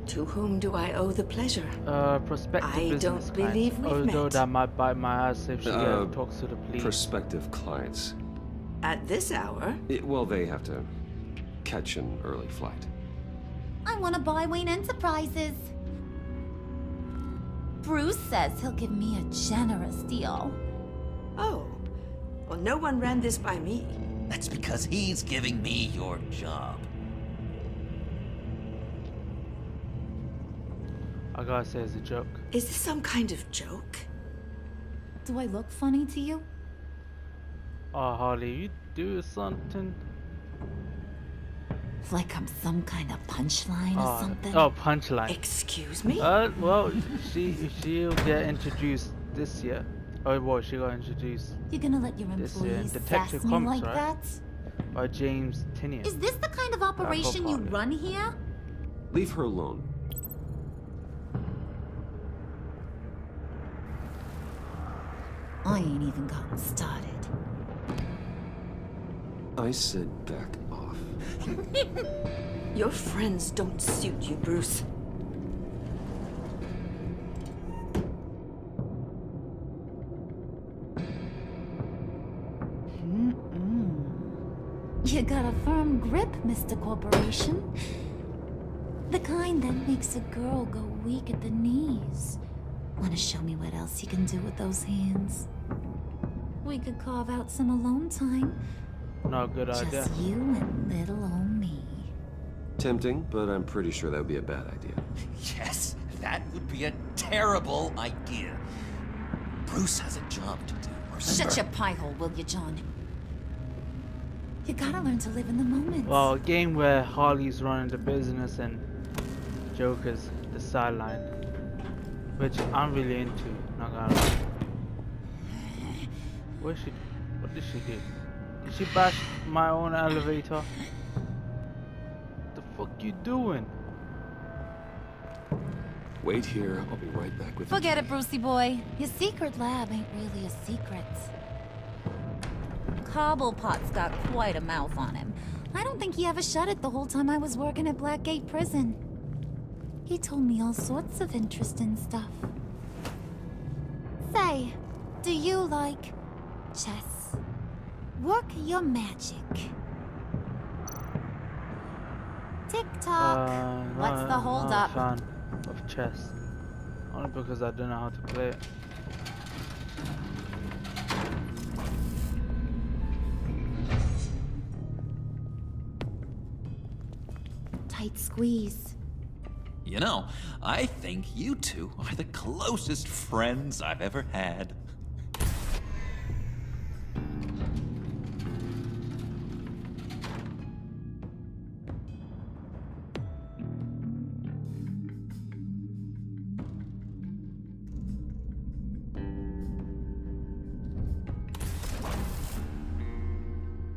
O: To whom do I owe the pleasure?
A: Prospective
O: I
A: business
O: don't believe we've
A: Although
O: met.
A: that might bite my ass if she talks to the police.
K: Prospective clients.
O: At this hour?
K: Well, they have to catch an early flight.
N: I want to buy Wayne Enterprises. Bruce says he'll give me a generous deal.
O: Oh. Well, no one ran this by me.
L: That's because he's giving me your job.
A: I gotta say it's a joke.
O: Is this some kind of joke?
N: Do I look funny to you?
A: Oh, Harley, you do something.
N: Like I'm some kind of punchline or something?
A: Oh, punchline.
O: Excuse me?
A: Well, she'll get introduced this year. Oh, well, she got introduced
N: You're gonna let your
A: this year in
N: employees
A: Detective
N: sass me
A: Comics,
N: like
A: right?
N: that?
A: By James Tinian.
N: Is this the kind of operation you run here?
K: Leave her alone.
N: I ain't even gotten started.
K: I said back off.
O: Your friends don't suit you, Bruce.
N: You got a firm grip, Mr. Corporation. The kind that makes a girl go weak at the knees. Wanna show me what else you can do with those hands? We could carve out some alone time.
A: Not a good idea.
N: Just you and little old me.
K: Tempting, but I'm pretty sure that would be a bad idea.
L: Yes, that would be a terrible idea. Bruce has a job to do.
N: Shut your pie hole, will you, John? You gotta learn to live in the moment.
A: Well, a game where Harley's running the business and Joker's the sideline, which I'm really into. Not gonna lie. What did she do? Did she bash my own elevator? What the fuck you doing?
K: Wait here, I'll be right back with
N: Forget it, Brucey boy. Your secret lab ain't really a secret. Cobblepot's got quite a mouth on him. I don't think he ever shut it the whole time I was working at Blackgate Prison. He told me all sorts of interesting stuff. Say, do you like chess? Work your magic. Tick-tock. What's the holdup?
A: I'm not a fan of chess. Only because I don't know how to play it.
N: Tight squeeze.
L: You know, I think you two are the closest friends I've ever had.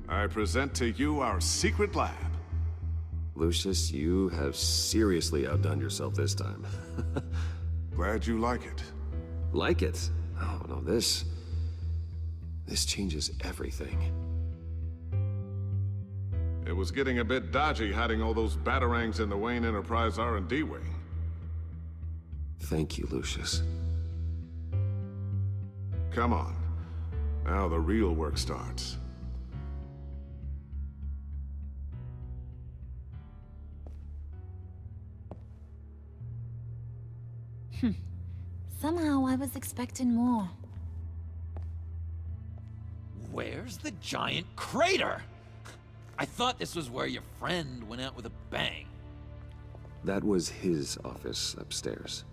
D: I present to you our secret lab.
K: Lucius, you have seriously outdone yourself this time.
D: Glad you like it.
K: Like it? Oh, no, this changes everything.
D: It was getting a bit dodgy hiding all those batarangs in the Wayne Enterprise R&D wing.
K: Thank you, Lucius.
D: Come on. Now the real work starts.
N: Somehow I was expecting more.
L: Where's the giant crater? I thought this was where your friend went out with a bang.
K: That was his office upstairs.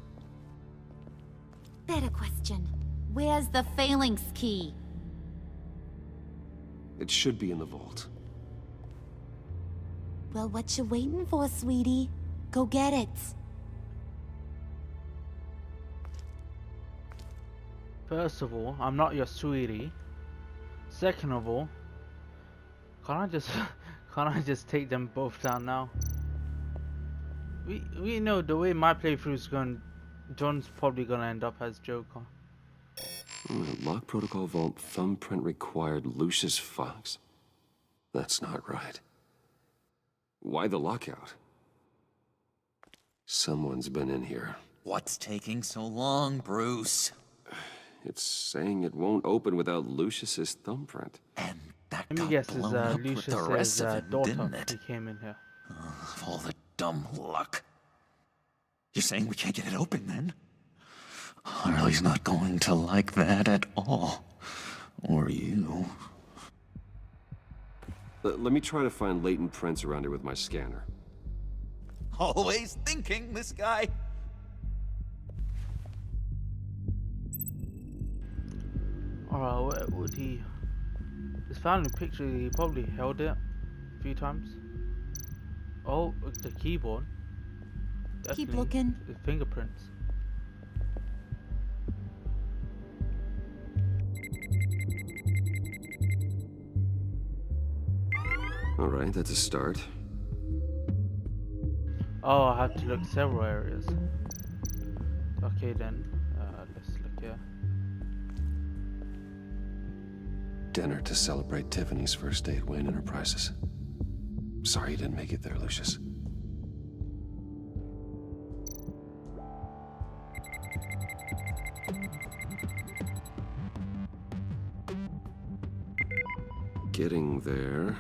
N: Better question. Where's the phalanx key?
K: It should be in the vault.
N: Well, what you waiting for, sweetie? Go get it.
A: First of all, I'm not your sweetie. Second of all, can't I just take them both down now? We know the way my playthrough is going, John's probably gonna end up as Joker.
K: Lock protocol vault thumbprint required Lucius Fox. That's not right. Why the lockout? Someone's been in here.
L: What's taking so long, Bruce?
K: It's saying it won't open without Lucius's thumbprint.
L: And that
A: Let me
L: got
A: guess,
L: blown up with the rest
A: Lucius's
L: of it,
A: daughter
L: didn't it?
A: he came in here.
L: Of all the dumb luck. You're saying we can't get it open, then? Harley's not going to like that at all. Or you.
K: Let me try to find latent prints around here with my scanner.
L: Always thinking, this guy.
A: Alright, where would he... This family picture, he probably held it a few times. Oh, the keyboard.
N: Keep
A: Definitely
N: looking.
A: The fingerprints.
K: Alright, that's a start.
A: Oh, I have to look several areas. Okay then, let's look here.
K: Dinner to celebrate Tiffany's first day at Wayne Enterprises. Sorry you didn't make it there, Lucius. Getting there.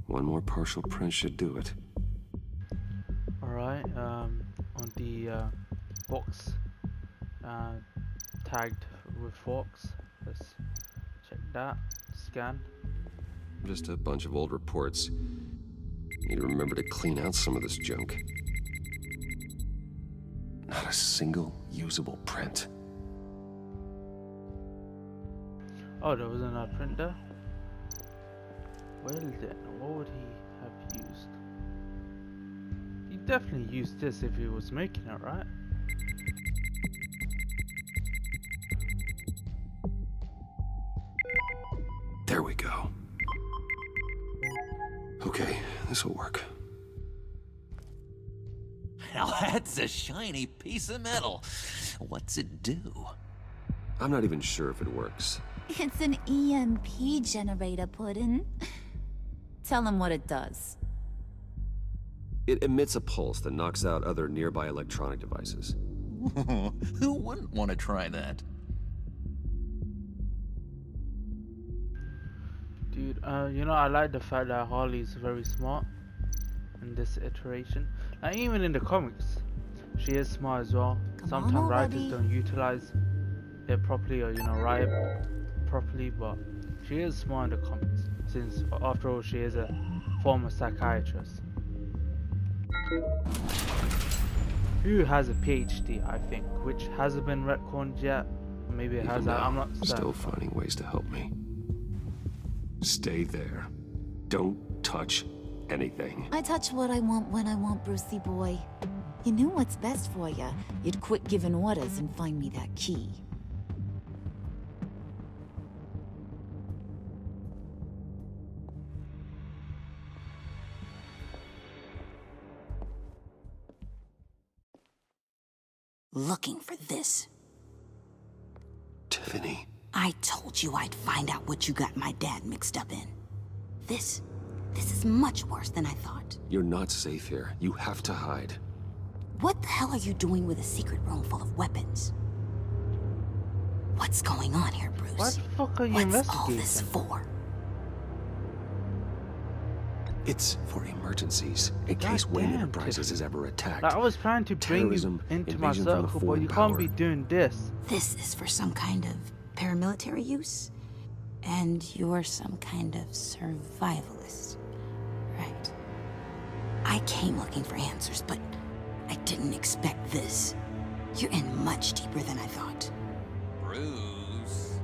K: One more partial print should do it.
A: Alright, on the box tagged with forks, let's check that, scan.
K: Just a bunch of old reports. Need to remember to clean out some of this junk. Not a single usable print.
A: Oh, there wasn't a print there? Well then, what would he have used? He definitely used this if he was making it, right?
K: There we go. Okay, this will work.
L: Now that's a shiny piece of metal. What's it do?
K: I'm not even sure if it works.
N: It's an EMP generator, Puddin'. Tell him what it does.
K: It emits a pulse that knocks out other nearby electronic devices.
L: Who wouldn't want to try that?
A: Dude, you know, I like the fact that Harley's very smart in this iteration. Like, even in the comics, she is smart as well. Sometimes writers don't utilize it properly, or, you know, write it properly, but she is smart in the comics, since after all she is a former psychiatrist who has a PhD, I think, which hasn't been retconned yet. Maybe it has. I'm not certain.
K: Still finding ways to help me. Stay there. Don't touch anything.
N: I touch what I want when I want, Brucey boy. You knew what's best for you. You'd quit giving orders and find me that key.
F: Looking for this.
K: Tiffany.
F: I told you I'd find out what you got my dad mixed up in. This is much worse than I thought.
K: You're not safe here. You have to hide.
F: What the hell are you doing with a secret room full of weapons? What's going on here, Bruce?
A: What the fuck are you
F: What's all this for?
K: It's for emergencies, in case Wayne Enterprises is ever attacked.
A: Like, I was trying to bring you into my circle, but you can't be doing this.
F: This is for some kind of paramilitary use? And you're some kind of survivalist, right? I came looking for answers, but I didn't expect this. You're in much deeper than I thought.
L: Bruce.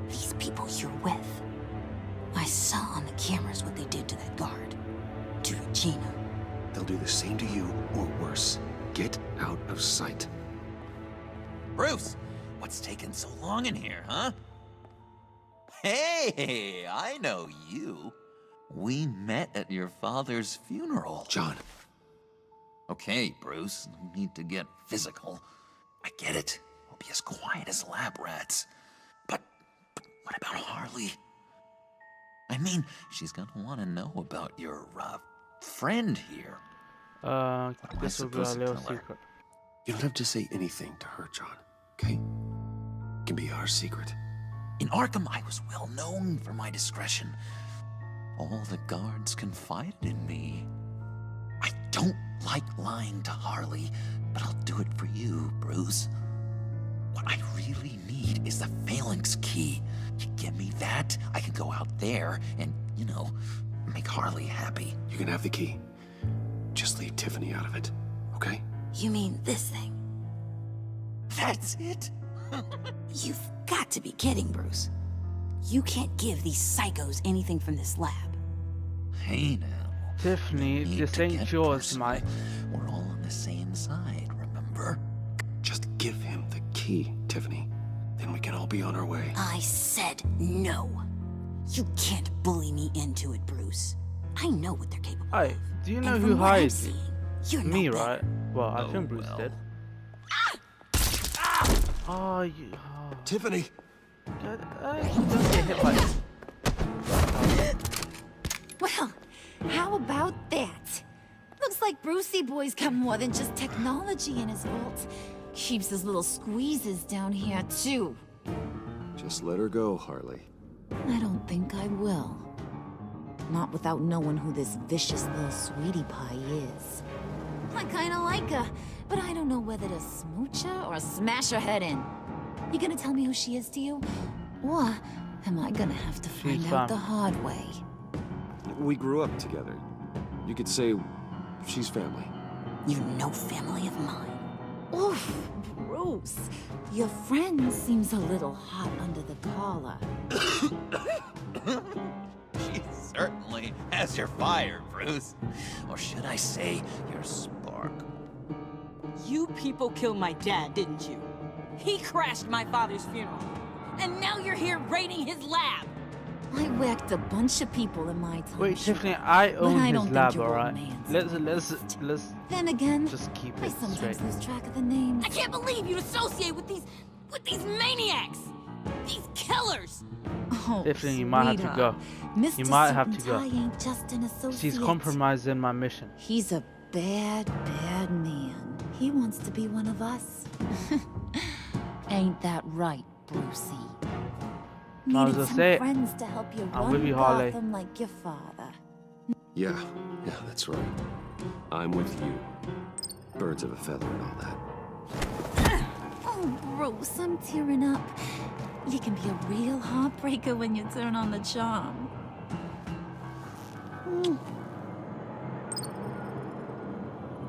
F: These people you're with. I saw on the cameras what they did to that guard. To Regina.
K: They'll do the same to you, or worse. Get out of sight.
L: Bruce, what's taking so long in here, huh? Hey, I know you. We met at your father's funeral.
K: John.
L: Okay, Bruce, no need to get physical. I get it. We'll be as quiet as lab rats. But what about Harley? I mean, she's gonna want to know about your, friend here.
A: This will be our little secret.
K: You don't have to say anything to her, John, okay? It can be our secret.
L: In Arkham, I was well known for my discretion. All the guards confided in me. I don't like lying to Harley, but I'll do it for you, Bruce. What I really need is the phalanx key. You give me that, I can go out there and, you know, make Harley happy.
K: You can have the key. Just leave Tiffany out of it, okay?
F: You mean this thing?
L: That's it?
F: You've got to be kidding, Bruce. You can't give these psychos anything from this lab.
L: Hey now.
A: Tiffany, this ain't yours, mate.
L: We're all on the same side, remember?
K: Just give him the key, Tiffany. Then we can all be on our way.
F: I said no. You can't bully me into it, Bruce. I know what they're capable of.
A: Hey, do you know
F: And
A: who
F: from what I'm
A: hired
F: seeing,
A: you?
F: You're
A: Me,
F: no better.
A: right? Well, I think Bruce did. Oh, you... Oh.
K: Tiffany!
A: Don't get hit by this.
N: Well, how about that? Looks like Brucey boy's got more than just technology in his vault. Keeps his little squeezes down here, too.
K: Just let her go, Harley.
N: I don't think I will. Not without knowing who this vicious little sweetie pie is. I kinda like her, but I don't know whether to smooch her or smash her head in. You gonna tell me who she is to you? Or am I gonna have to find out the hard way?
K: We grew up together. You could say she's family.
F: You know family of mine.
N: Oof, Bruce. Your friend seems a little hot under the collar.
L: She certainly has your fire, Bruce. Or should I say, your spark.
O: You people killed my dad, didn't you? He crashed my father's funeral. And now you're here raiding his lab.
N: I whacked a bunch of people in my time.
A: Wait,
N: sure,
A: Tiffany, I
N: but
A: own
N: I
A: his
N: don't think
A: lab,
N: your old
A: alright?
N: man's
A: Let's
N: Then again,
A: just keep
N: I
A: it
N: sometimes
A: straight.
N: lose track of the names.
F: I can't believe you associate with these maniacs! These killers!
N: Oh,
A: Tiffany, you might have to go.
N: Mr.
A: You might have
N: Suit
A: to
N: and
A: go.
N: Tie ain't just an associate.
A: She's compromising my mission.
N: He's a bad, bad man. He wants to be one of us. Ain't that right, Brucey?
A: I was
N: Needed
A: gonna
N: some
A: say,
N: friends to help you
A: I'm
N: run
A: with you, Harley.
N: Gotham like your father.
K: Yeah, that's right. I'm with you. Birds of a feather and all that.
N: Oh, Bruce, I'm tearing up. You can be a real heartbreaker when you turn on the charm.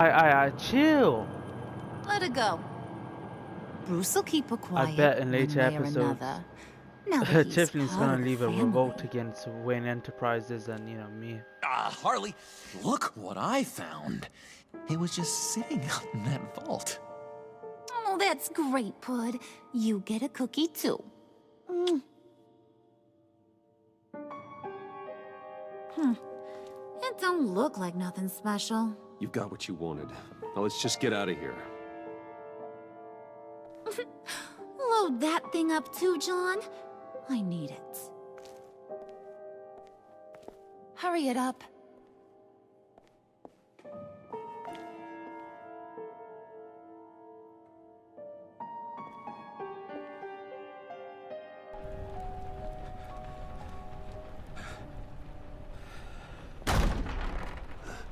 A: I chill.
N: Let her go. Bruce will keep her quiet.
A: I bet in later
N: one way or
A: episodes,
N: another. Now that he's
A: Tiffany's
N: part
A: gonna
N: of the
A: leave a
N: family.
A: revolt against Wayne Enterprises and, you know, me.
L: Harley, look what I found. It was just sitting out in that vault.
N: Oh, that's great, Pud. You get a cookie, too. It don't look like nothing special.
K: You've got what you wanted. Now let's just get out of here.
N: Load that thing up too, John. I need it. Hurry it up.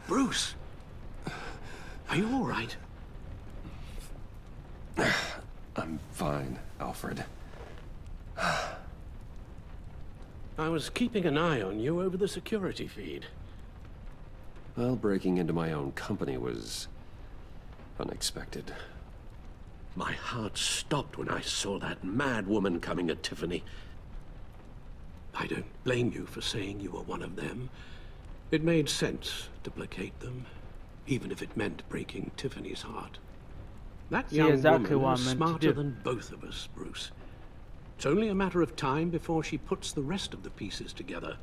J: Bruce, are you all right?
K: I'm fine, Alfred.
J: I was keeping an eye on you over the security feed.
K: Well, breaking into my own company was unexpected.
J: My heart stopped when I saw that mad woman coming at Tiffany. I don't blame you for saying you were one of them. It made sense to placate them, even if it meant breaking Tiffany's heart. That
A: See,
J: young
A: exactly
J: woman
A: what
J: is
A: I meant to
J: smarter
A: do.
J: than both of us, Bruce. It's only a matter of time before she puts the rest of the pieces together.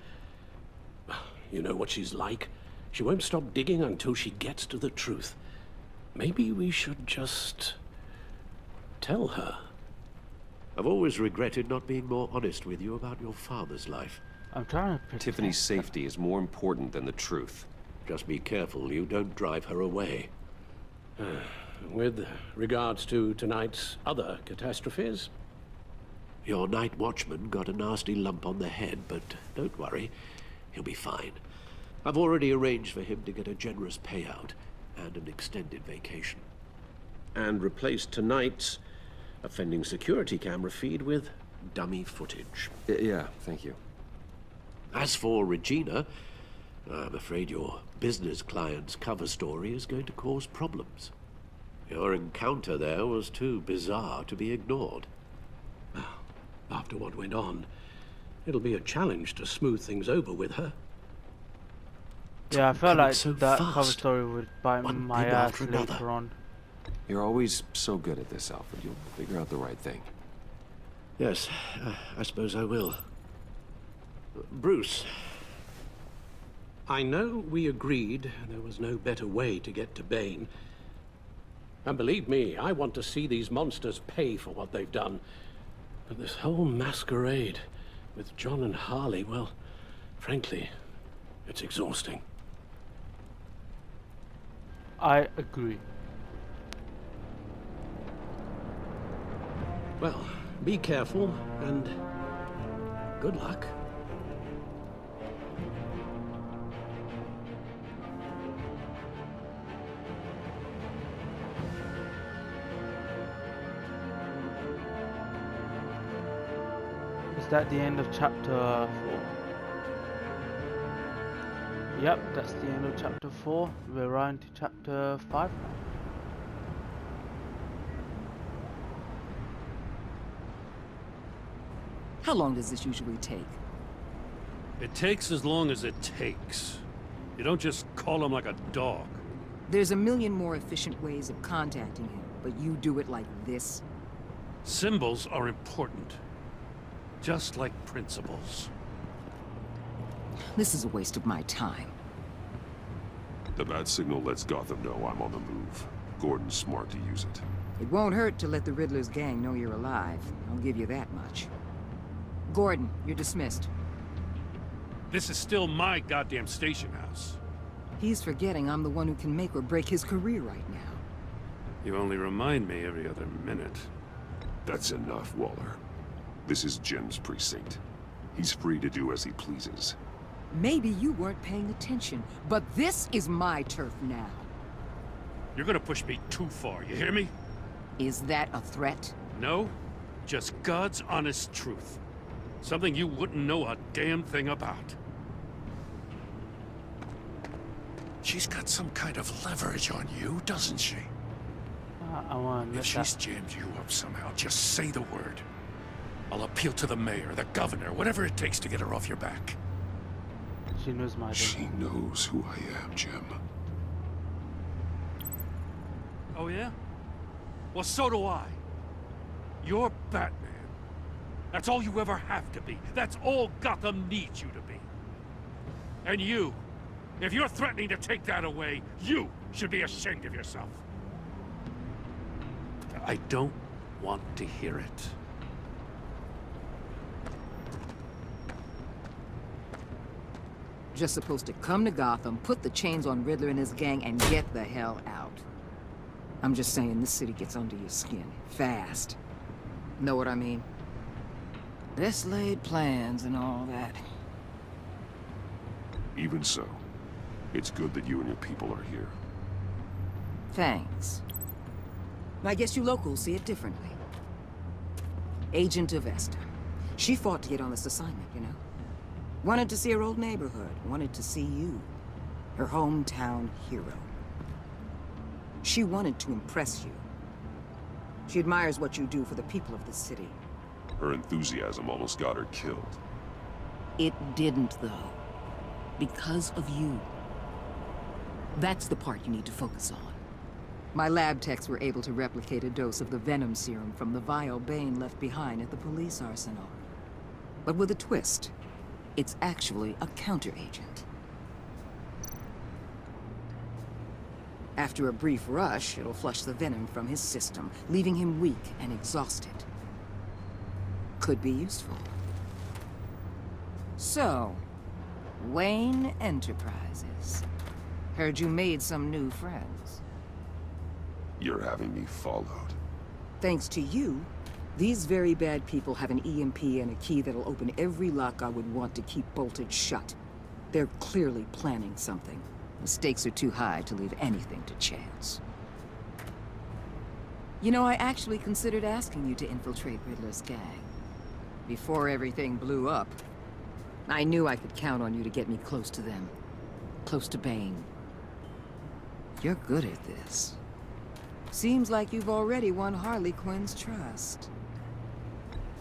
J: You know what she's like. She won't stop digging until she gets to the truth. Maybe we should just tell her.
P: I've always regretted not being more honest with you about your father's life.
A: I'm trying to protect
K: Tiffany's safety is more important than the truth.
P: Just be careful you don't drive her away.
J: With regards to tonight's other catastrophes?
P: Your night watchman got a nasty lump on the head, but don't worry, he'll be fine. I've already arranged for him to get a generous payout and an extended vacation.
J: And replaced tonight's offending security camera feed with dummy footage.
K: Yeah, thank you.
P: As for Regina, I'm afraid your business client's cover story is going to cause problems. Your encounter there was too bizarre to be ignored.
J: Well, after what went on, it'll be a challenge to smooth things over with her.
A: Yeah, I felt like
P: so
A: that
P: fast.
A: cover story would bite
P: One
A: my
P: thing
A: ass
P: after
A: later
P: another.
A: on.
K: You're always so good at this, Alfred. You'll figure out the right thing.
P: Yes, I suppose I will. Bruce.
J: I know we agreed there was no better way to get to Bane. And believe me, I want to see these monsters pay for what they've done. But this whole masquerade with John and Harley, well, frankly, it's exhausting.
A: I agree.
J: Well, be careful and good luck.
A: Is that the end of chapter 4? Yep, that's the end of chapter 4. We're on to chapter 5 now.
C: How long does this usually take?
E: It takes as long as it takes. You don't just call him like a dog.
C: There's a million more efficient ways of contacting him, but you do it like this?
E: Symbols are important. Just like principles.
C: This is a waste of my time.
B: The bat signal lets Gotham know I'm on the move. Gordon's smart to use it.
C: It won't hurt to let the Riddler's gang know you're alive. I'll give you that much. Gordon, you're dismissed.
E: This is still my goddamn station house.
C: He's forgetting I'm the one who can make or break his career right now.
E: You only remind me every other minute.
B: That's enough, Waller. This is Jim's precinct. He's free to do as he pleases.
C: Maybe you weren't paying attention, but this is my turf now.
E: You're gonna push me too far, you hear me?
C: Is that a threat?
E: No, just God's honest truth. Something you wouldn't know a damn thing about.
I: She's got some kind of leverage on you, doesn't she?
A: I want to
I: If she's jammed you up somehow, just say the word. I'll appeal to the mayor, the governor, whatever it takes to get her off your back.
A: She knows my identity.
B: She knows who I am, Jim.
E: Oh yeah? Well, so do I. You're Batman. That's all you ever have to be. That's all Gotham needs you to be. And you, if you're threatening to take that away, you should be ashamed of yourself. I don't want to hear it.
C: Just supposed to come to Gotham, put the chains on Riddler and his gang, and get the hell out. I'm just saying, this city gets under your skin. Fast. Know what I mean? Best laid plans and all that.
B: Even so, it's good that you and your people are here.
C: Thanks. I guess you locals see it differently. Agent Avesta. She fought to get on this assignment, you know? Wanted to see her old neighborhood. Wanted to see you. Her hometown hero. She wanted to impress you. She admires what you do for the people of the city.
B: Her enthusiasm almost got her killed.
C: It didn't, though. Because of you. That's the part you need to focus on. My lab techs were able to replicate a dose of the venom serum from the vial Bane left behind at the police arsenal. But with a twist. It's actually a counter-agent. After a brief rush, it'll flush the venom from his system, leaving him weak and exhausted. Could be useful. So, Wayne Enterprises. Heard you made some new friends.
B: You're having me followed.
C: Thanks to you, these very bad people have an EMP and a key that'll open every lock I would want to keep bolted shut. They're clearly planning something. The stakes are too high to leave anything to chance. You know, I actually considered asking you to infiltrate Riddler's gang. Before everything blew up, I knew I could count on you to get me close to them. Close to Bane. You're good at this. Seems like you've already won Harley Quinn's trust.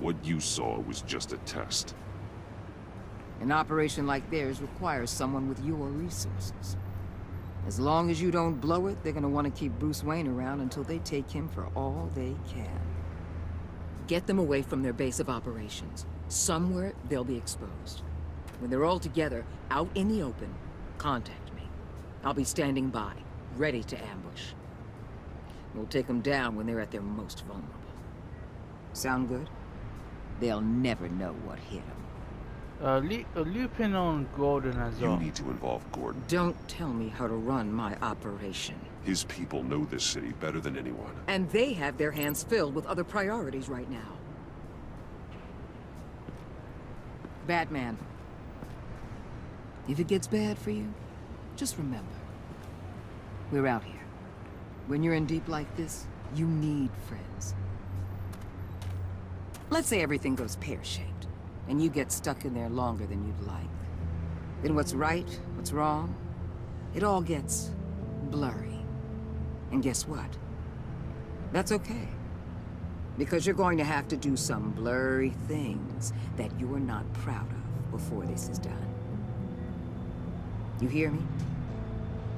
B: What you saw was just a test.
C: An operation like theirs requires someone with your resources. As long as you don't blow it, they're gonna want to keep Bruce Wayne around until they take him for all they can. Get them away from their base of operations. Somewhere they'll be exposed. When they're all together, out in the open, contact me. I'll be standing by, ready to ambush. We'll take them down when they're at their most vulnerable. Sound good? They'll never know what hit them.
A: Looping on Gordon as well.
B: You need to involve Gordon.
C: Don't tell me how to run my operation.
B: His people know this city better than anyone.
C: And they have their hands filled with other priorities right now. Batman. If it gets bad for you, just remember. We're out here. When you're in deep like this, you need friends. Let's say everything goes pear-shaped, and you get stuck in there longer than you'd like. Then what's right, what's wrong, it all gets blurry. And guess what? That's okay. Because you're going to have to do some blurry things that you're not proud of before this is done. You hear me?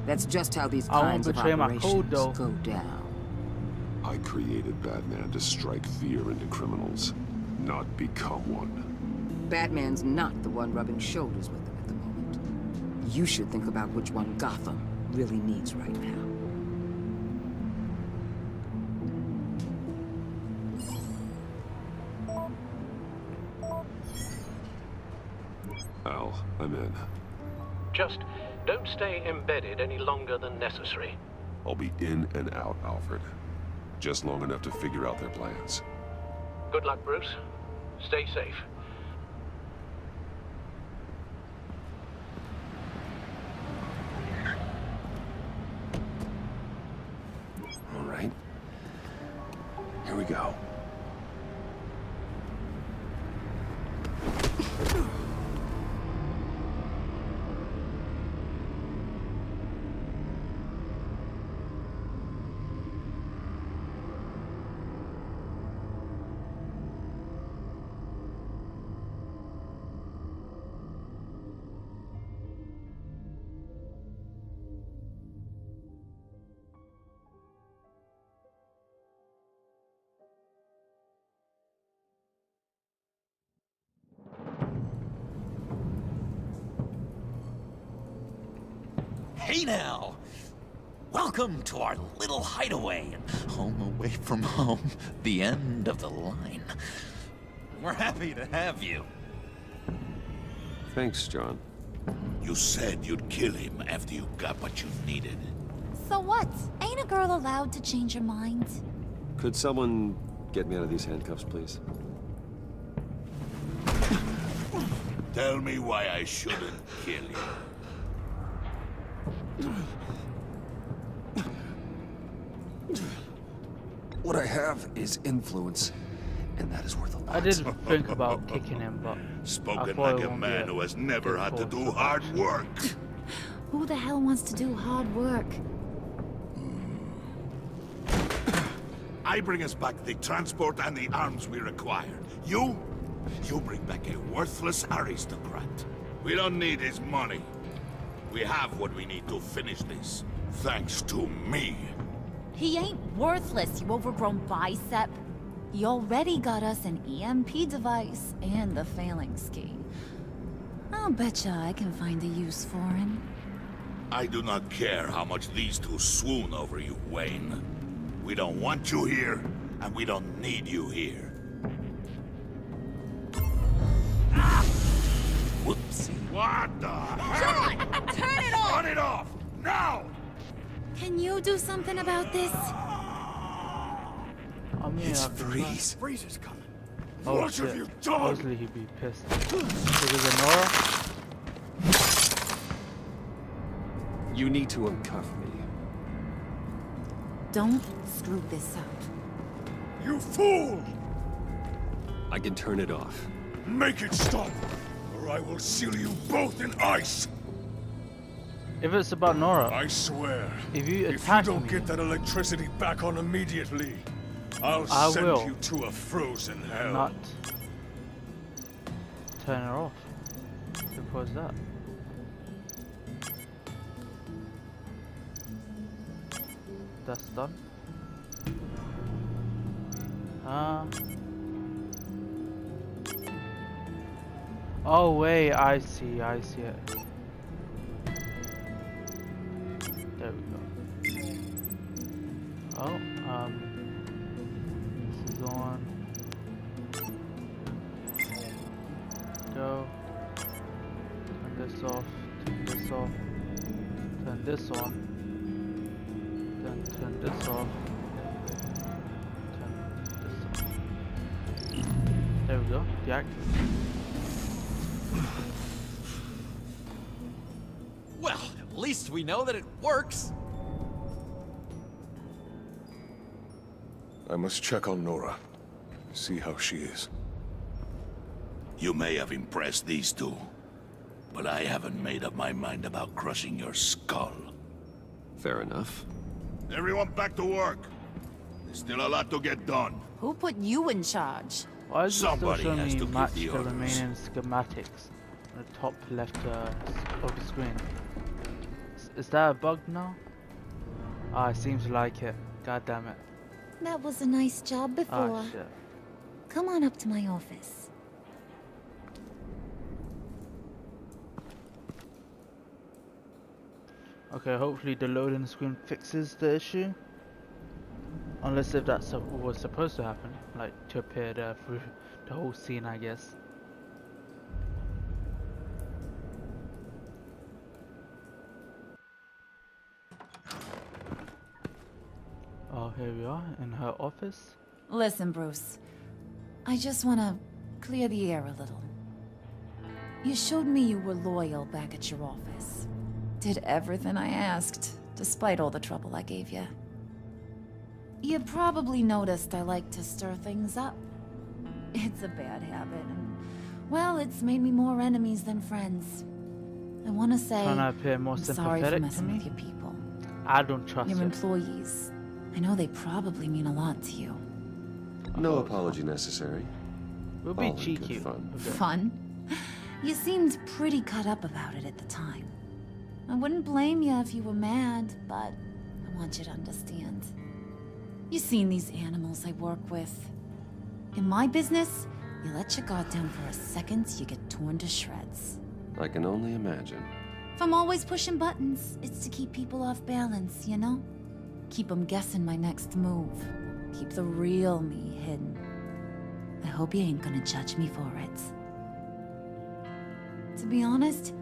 C: That's just how these kinds of operations go down.
B: I created Batman to strike fear into criminals, not become one.
C: Batman's not the one rubbing shoulders with them at the moment. You should think about which one Gotham really needs right now.
B: Al, I'm in.
P: Just don't stay embedded any longer than necessary.
B: I'll be in and out, Alfred. Just long enough to figure out their plans.
P: Good luck, Bruce. Stay safe.
K: All right. Here we go.
L: Hey now! Welcome to our little hideaway. Home away from home. The end of the line. We're happy to have you.
K: Thanks, John.
I: You said you'd kill him after you got what you needed.
N: So what? Ain't a girl allowed to change her mind?
K: Could someone get me out of these handcuffs, please?
I: Tell me why I shouldn't kill you.
K: What I have is influence, and that is worth a lot.
A: I did think about kicking him, but I
I: Spoken
A: thought
I: like
A: it
I: a
A: won't
I: man
A: be
I: who has never had to do hard work.
N: Who the hell wants to do hard work?
I: I bring us back the transport and the arms we require. You bring back a worthless aristocrat. We don't need his money. We have what we need to finish this. Thanks to me.
N: He ain't worthless, you overgrown bicep. He already got us an EMP device and the phalanx key. I'll betcha I can find a use for him.
I: I do not care how much these two swoon over you, Wayne. We don't want you here, and we don't need you here.
L: Whoopsie.
I: What the hell?
N: John! Turn it off!
I: Turn it off! Now!
N: Can you do something about this?
A: I mean,
K: It's
A: I could try.
K: Freeze.
D: Freeze is coming.
A: Oh
I: What
A: shit.
I: have you done?
A: Obviously he'd be pissed. Because of Nora?
K: You need to uncuff me.
N: Don't screw this up.
I: You fool!
K: I can turn it off.
I: Make it stop, or I will seal you both in ice!
A: If it's about Nora,
D: I swear,
A: if you
D: if you
A: attack
D: don't
A: me,
D: get that electricity back on immediately, I'll
A: I
D: send
A: will
D: you to a frozen hell.
A: not turn it off. Simple as that. That's done. Oh wait, I see it. There we go. Oh, this is on. Go. Turn this off. Turn this off. Turn this on. Then turn this off. Turn this off. There we go. Deactivate.
L: Well, at least we know that it works.
D: I must check on Nora. See how she is.
I: You may have impressed these two, but I haven't made up my mind about crushing your skull.
K: Fair enough.
I: Everyone back to work. There's still a lot to get done.
N: Who put you in charge?
A: Why is it still
I: Somebody
A: showing
I: has
A: me
I: to give
A: match
I: the
A: the
I: orders.
A: remaining schematics on the top left of the screen? Is that a bug now? Ah, it seems like it. God damn it.
N: That was a nice job before.
A: Ah, shit.
N: Come on up to my office.
A: Okay, hopefully the loading screen fixes the issue. Unless if that's what was supposed to happen, like to appear there through the whole scene, I guess. Oh, here we are in her office.
N: Listen, Bruce. I just want to clear the air a little. You showed me you were loyal back at your office. Did everything I asked, despite all the trouble I gave you. You probably noticed I like to stir things up. It's a bad habit, and, well, it's made me more enemies than friends. I want to say,
A: Trying to appear more
N: I'm sorry for
A: sympathetic to
N: messing
A: me.
N: with your people.
A: I don't trust
N: Your
A: her.
N: employees. I know they probably mean a lot to you.
K: No apology necessary.
A: We'll be
K: All in
A: cheeky.
K: good fun.
N: Fun? You seemed pretty cut up about it at the time. I wouldn't blame you if you were mad, but I want you to understand. You've seen these animals I work with. In my business, you let your guard down for a second, you get torn to shreds.
K: I can only imagine.
N: If I'm always pushing buttons, it's to keep people off balance, you know? Keep them guessing my next move. Keep the real me hidden. I hope you ain't gonna judge me for it. To be honest,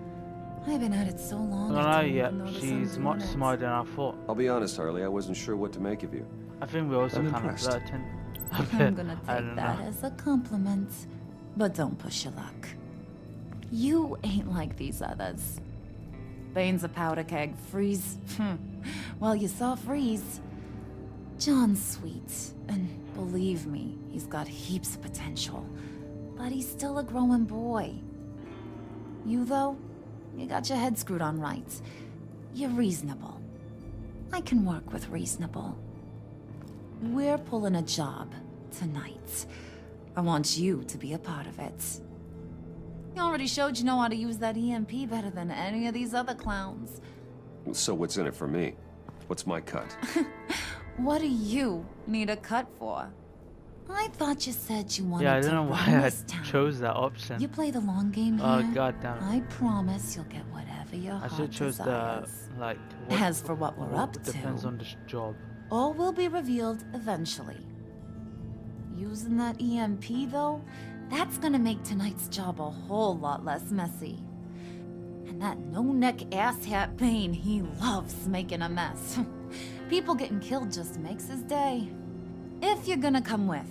N: I've been at it so long.
A: I don't know yet.
N: even notice I'm
A: She's
N: doing
A: much
N: it.
A: smarter than I thought.
K: I'll be honest, Harley, I wasn't sure what to make of you.
A: I think we're also
K: I'm
A: kind
K: impressed.
A: of flirting.
N: I'm gonna
A: I
N: take
A: don't
N: that
A: know.
N: as a compliment. But don't push your luck. You ain't like these others. Bane's a powder keg. Freeze. Well, you saw Freeze. John's sweet. And believe me, he's got heaps of potential. But he's still a growing boy. You, though, you got your head screwed on right. You're reasonable. I can work with reasonable. We're pulling a job tonight. I want you to be a part of it. You already showed you know how to use that EMP better than any of these other clowns.
K: So what's in it for me? What's my cut?
N: What do you need a cut for? I thought you said you wanted
A: Yeah, I
N: to
A: don't know
N: run
A: why I
N: this town.
A: chose that option.
N: You play the long game here.
A: Oh god damn it.
N: I promise you'll get whatever your
A: I
N: heart
A: should chose the
N: desires.
A: like.
N: As for what we're up
A: depends
N: to,
A: on the job.
N: all will be revealed eventually. Using that EMP, though, that's gonna make tonight's job a whole lot less messy. And that no-neck asshat Bane, he loves making a mess. People getting killed just makes his day. If you're gonna come with,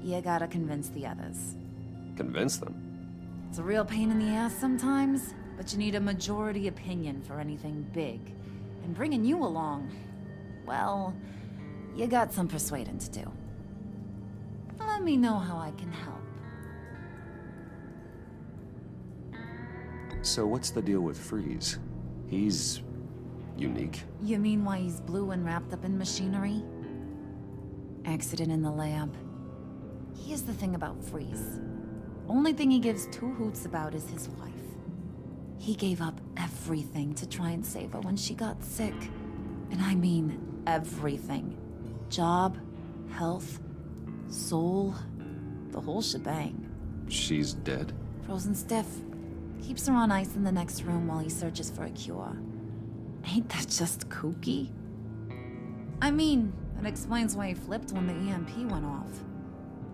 N: you gotta convince the others.
K: Convince them?
N: It's a real pain in the ass sometimes, but you need a majority opinion for anything big. And bringing you along, well, you got some persuading to do. Let me know how I can help.
K: So what's the deal with Freeze? He's unique.
N: You mean why he's blue and wrapped up in machinery? Accident in the lab. Here's the thing about Freeze. Only thing he gives two hoots about is his wife. He gave up everything to try and save her when she got sick. And I mean everything. Job, health, soul, the whole shebang.
K: She's dead?
N: Frozen stiff. Keeps her on ice in the next room while he searches for a cure. Ain't that just kooky? I mean, it explains why he flipped when the EMP went off.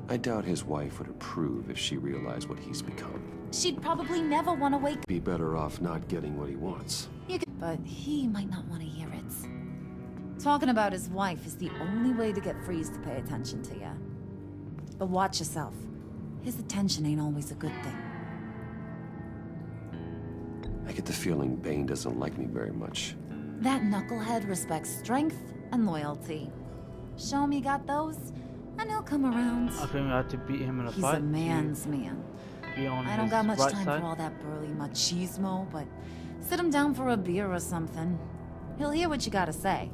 K: I doubt his wife would approve if she realized what he's become.
N: She'd probably never want to wake up.
K: Be better off not getting what he wants.
N: But he might not want to hear it. Talking about his wife is the only way to get Freeze to pay attention to you. But watch yourself. His attention ain't always a good thing.
K: I get the feeling Bane doesn't like me very much.
N: That knucklehead respects strength and loyalty. Show him you got those, and he'll come around.
A: I think we have to beat him in a
N: He's
A: fight.
N: a man's man.
A: Be on
N: I don't
A: his
N: got much
A: right
N: time
A: side.
N: for all that burly machismo, but sit him down for a beer or something. He'll hear what you gotta say.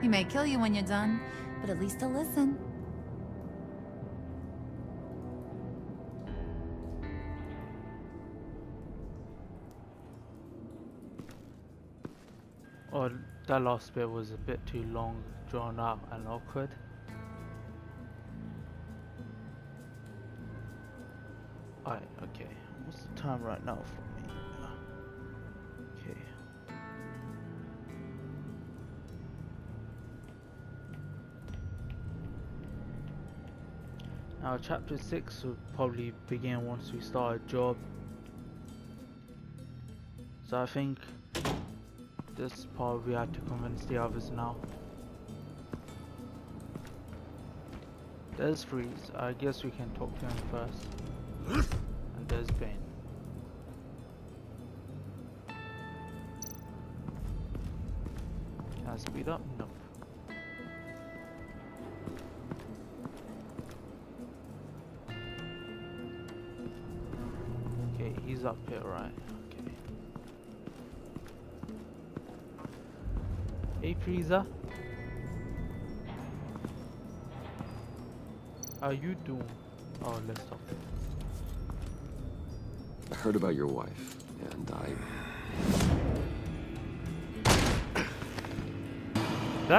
N: He may kill you when you're done, but at least he'll listen.
A: Oh, that last bit was a bit too long, drawn out, and awkward. Alright, okay. What's the time right now for me? Okay. Now chapter 6 will probably begin once we start a job. So I think this part we have to convince the others now. There's Freeze. I guess we can talk to him first. And there's Bane. Can I speed up? Nope. Okay, he's up here, right? Okay. Hey, Frieza. How you doing? Oh, let's talk.
K: I heard about your wife, and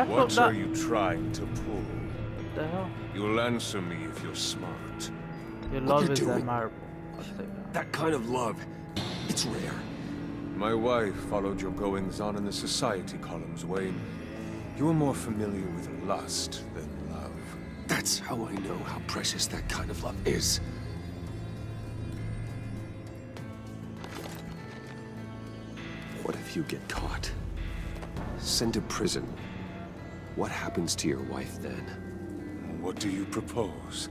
Q: What are you trying to pull?
A: What the hell?
Q: You'll answer me if you're smart.
A: Your love is admirable. I'll say that.
K: that kind of love, it's rare.
Q: My wife followed your goings-on in the society columns, Wayne. You are more familiar with lust than love.
K: That's how I know how precious that kind of love is. What if you get caught? Sent to prison. What happens to your wife then?
Q: What do you propose?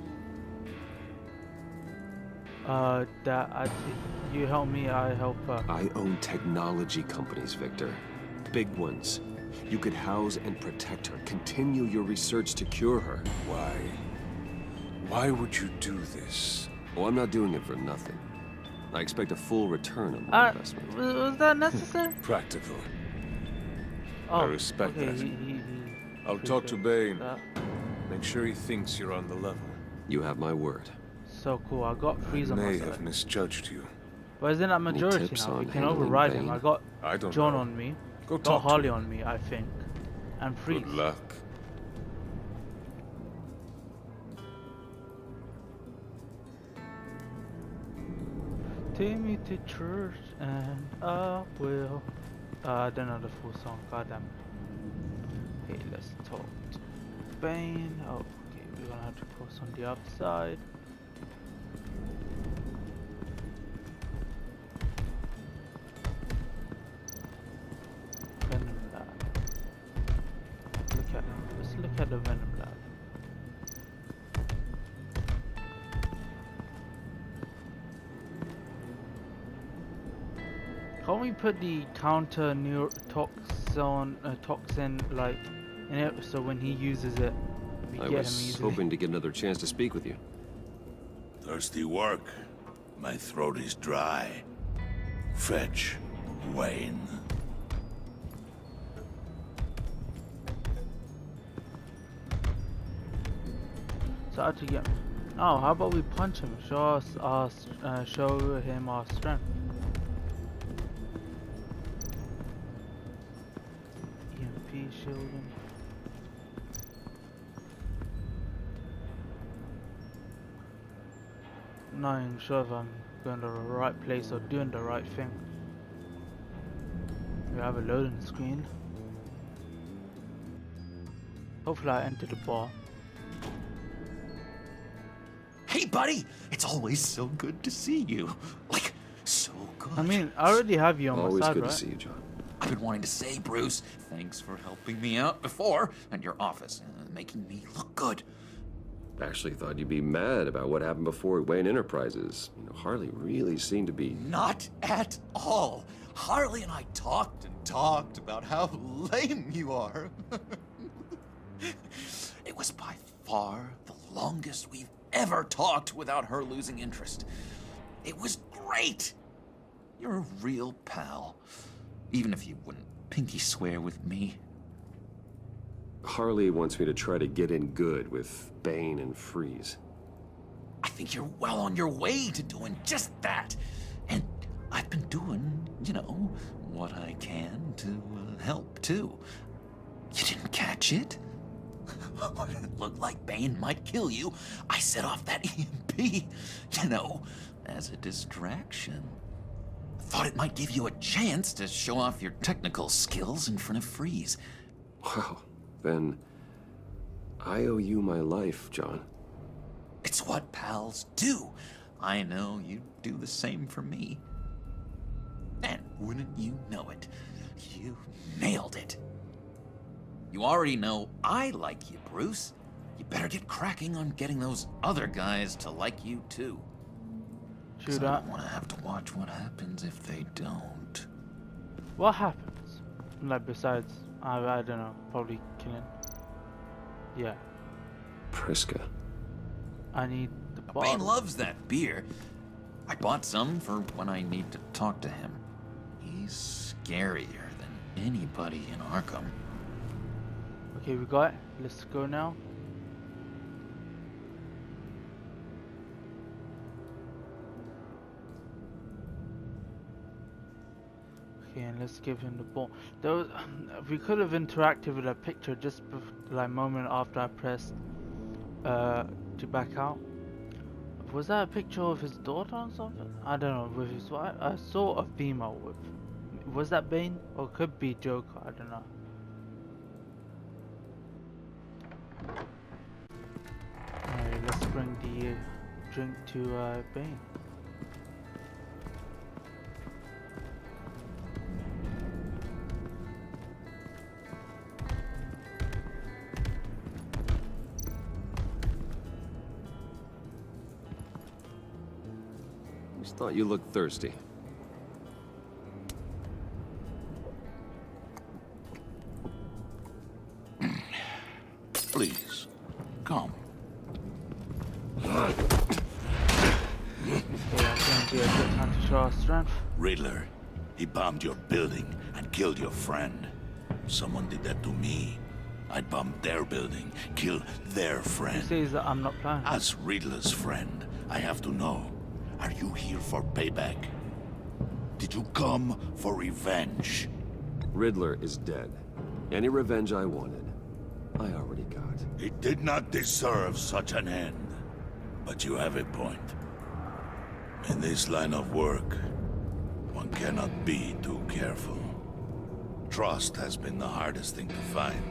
A: You help me, I help her.
K: I own technology companies, Victor. Big ones. You could house and protect her. Continue your research to cure her.
Q: Why? Why would you do this?
K: Oh, I'm not doing it for nothing. I expect a full return on my investment.
A: Was that necessary?
Q: Practical.
A: Oh,
Q: I respect
A: okay,
Q: that. I'll talk to Bane.
A: That.
Q: Make sure he thinks you're on the level.
K: You have my word.
A: So cool, I got Freeze on my
Q: I may
A: side.
Q: have misjudged you.
A: But isn't that majority
K: tips
A: now? We
K: on
A: can
K: handling
A: override him.
K: Bane?
A: I got
Q: I don't
A: John
Q: know.
A: on me.
Q: Go
A: Got
Q: talk to
A: Harley
Q: him.
A: on me, I think. And Freeze.
Q: Good luck.
A: Take me to church and I will. I don't know the full song, goddamn. Okay, let's talk to Bane. Oh, okay, we're gonna have to cross on the other side. Venom Lab. Look at him. Let's look at the Venom Lab. Can't we put the counter toxin like in it so when he uses it, we
K: I
A: get him
K: was
A: easily?
K: hoping to get another chance to speak with you.
I: Thirsty work. My throat is dry. Fetch, Wayne.
A: So how to get? Oh, how about we punch him? Show us our, show him our strength. EMP shielding. Not even sure if I'm going to the right place or doing the right thing. We have a loading screen. Hopefully I enter the bar.
L: Hey, buddy! It's always so good to see you. Like, so good.
A: I mean, I already have you on my
K: Always
A: side,
K: good
A: right?
K: to see you, John.
L: I've been wanting to say, Bruce, thanks for helping me out before at your office, making me look good.
K: Actually thought you'd be mad about what happened before at Wayne Enterprises. You know, Harley really seemed to be...
L: Not at all. Harley and I talked and talked about how lame you are. It was by far the longest we've ever talked without her losing interest. It was great. You're a real pal, even if you wouldn't pinky swear with me.
K: Harley wants me to try to get in good with Bane and Freeze.
L: I think you're well on your way to doing just that. And I've been doing, you know, what I can to help, too. You didn't catch it? When it looked like Bane might kill you, I set off that EMP, you know, as a distraction. Thought it might give you a chance to show off your technical skills in front of Freeze.
K: Wow, then I owe you my life, John.
L: It's what pals do. I know you do the same for me. And wouldn't you know it, you nailed it. You already know I like you, Bruce. You better get cracking on getting those other guys to like you too.
A: True that.
L: I don't want to have to watch what happens if they don't.
A: What happens? Like besides, I don't know, probably killing. Yeah.
K: Priska.
A: I need the bottle.
L: Bane loves that beer. I bought some for when I need to talk to him. He's scarier than anybody in Arkham.
A: Okay, we got it. Let's go now. Okay, and let's give him the ball. There was, we could have interacted with a picture just like moment after I pressed to back out. Was that a picture of his daughter or something? I don't know. With his wife, I saw a female with. Was that Bane or could be Joker? I don't know. Alright, let's bring the drink to Bane.
K: Just thought you looked thirsty.
I: Please, come.
A: Okay, I think it'll be a good time to show our strength.
I: Riddler, he bombed your building and killed your friend. Someone did that to me. I'd bomb their building, kill their friend.
A: He says that I'm not playing.
I: As Riddler's friend, I have to know. Are you here for payback? Did you come for revenge?
K: Riddler is dead. Any revenge I wanted, I already got.
I: He did not deserve such an end. But you have a point. In this line of work, one cannot be too careful. Trust has been the hardest thing to find.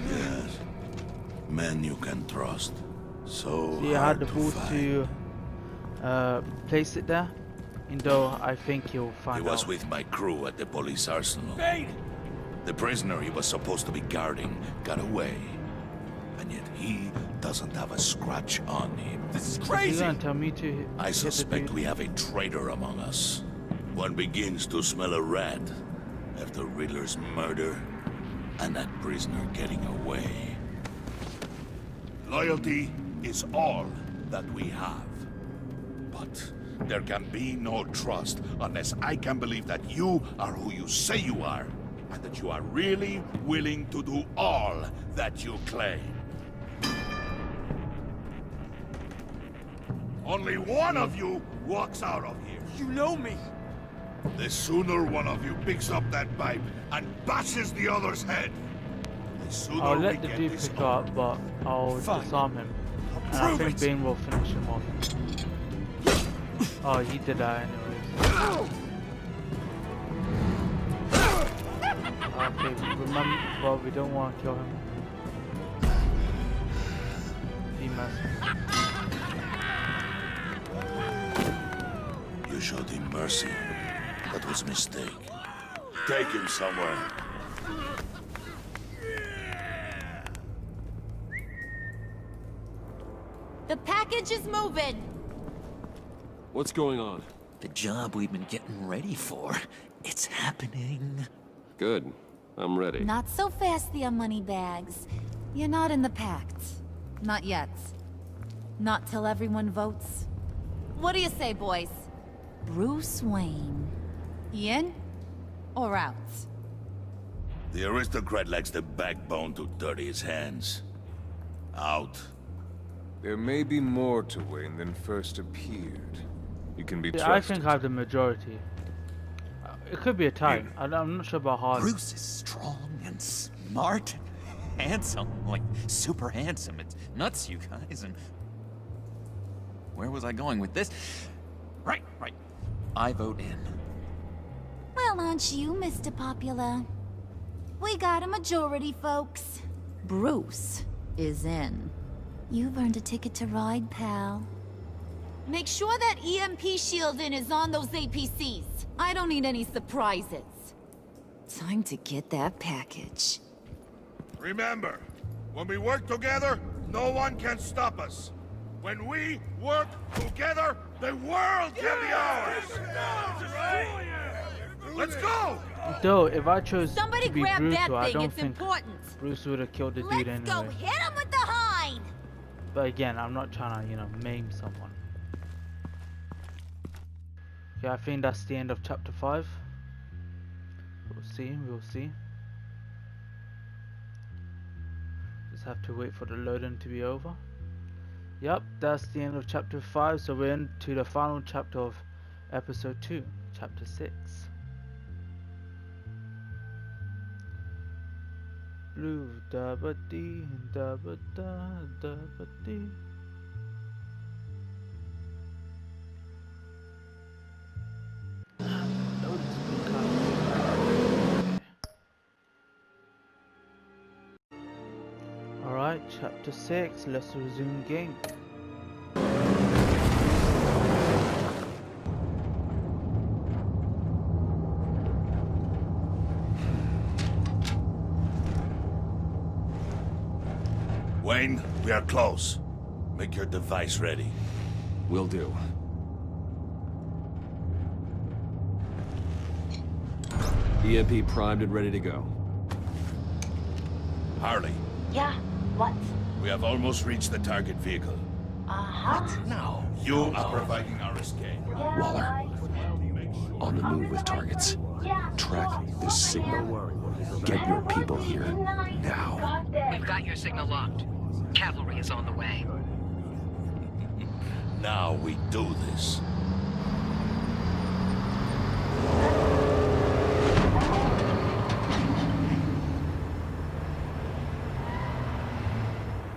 I: Yes. Men you can trust. So
A: See, I had the
I: hard to
A: balls
I: find.
A: to place it there, and though I think you'll find
I: He was
A: out.
I: with my crew at the police arsenal.
E: Bane!
I: The prisoner he was supposed to be guarding got away. And yet he doesn't have a scratch on him.
E: This is
A: You're
E: crazy!
A: gonna tell me to hit
I: I
A: the
I: suspect
A: dude?
I: we have a traitor among us. One begins to smell a rat after Riddler's murder and that prisoner getting away. Loyalty is all that we have. But there can be no trust unless I can believe that you are who you say you are, and that you are really willing to do all that you claim. Only one of you walks out of here.
E: You know me!
I: The sooner one of you picks up that pipe and bashes the other's head, the sooner
A: I'll
I: we
A: let the
I: get
A: dude
I: this
A: pick up, but I'll
E: Fine.
A: disarm him. And I
E: prove
A: think
E: it.
A: Bane will finish him off. Oh, he did that anyways. Okay, remember, well, we don't want to kill him. He messed.
I: You showed him mercy. That was a mistake. Take him somewhere.
N: The package is moving!
K: What's going on?
L: The job we've been getting ready for, it's happening.
K: Good. I'm ready.
N: Not so fast, the money bags. You're not in the Pact. Not yet. Not till everyone votes. What do you say, boys? Bruce Wayne. In or out?
I: The aristocrat lacks the backbone to dirty his hands. Out.
Q: There may be more to Wayne than first appeared. You can be
A: Yeah,
Q: trusted.
A: I think I have the majority. It could be a tie. I'm not sure about hard.
L: Bruce is strong and smart and handsome. Like, super handsome. It's nuts, you guys. And where was I going with this? Right. I vote in.
N: Well, aren't you, Mr. Popular? We got a majority, folks. Bruce is in. You've earned a ticket to ride, pal. Make sure that EMP shielding is on those APCs. I don't need any surprises. Time to get that package.
I: Remember, when we work together, no one can stop us. When we work together, the world can be ours! Let's go!
A: Though, if I chose
N: Somebody
A: to be
N: grab
A: Bruce,
N: that
A: I
N: thing,
A: don't
N: it's
A: think
N: important.
A: Bruce would have killed the dude
N: Let's go
A: anyway.
N: hit him with the hind!
A: But again, I'm not trying to, you know, maim someone. Okay, I think that's the end of chapter 5. We'll see. Just have to wait for the loading to be over. Yep, that's the end of chapter 5, so we're into the final chapter of episode 2, chapter 6. Blue da ba dee da ba da ba dee. Alright, chapter 6, let's resume game.
I: Wayne, we are close. Make your device ready.
K: Will do. EMP primed and ready to go.
I: Harley,
R: Yeah, what?
I: we have almost reached the target vehicle.
R: Uh-huh.
I: Now, you are providing our escape.
K: Waller, on the move with targets. Track this signal. Get your people here now.
S: We've got your signal locked. Cavalry is on the way.
I: Now we do this.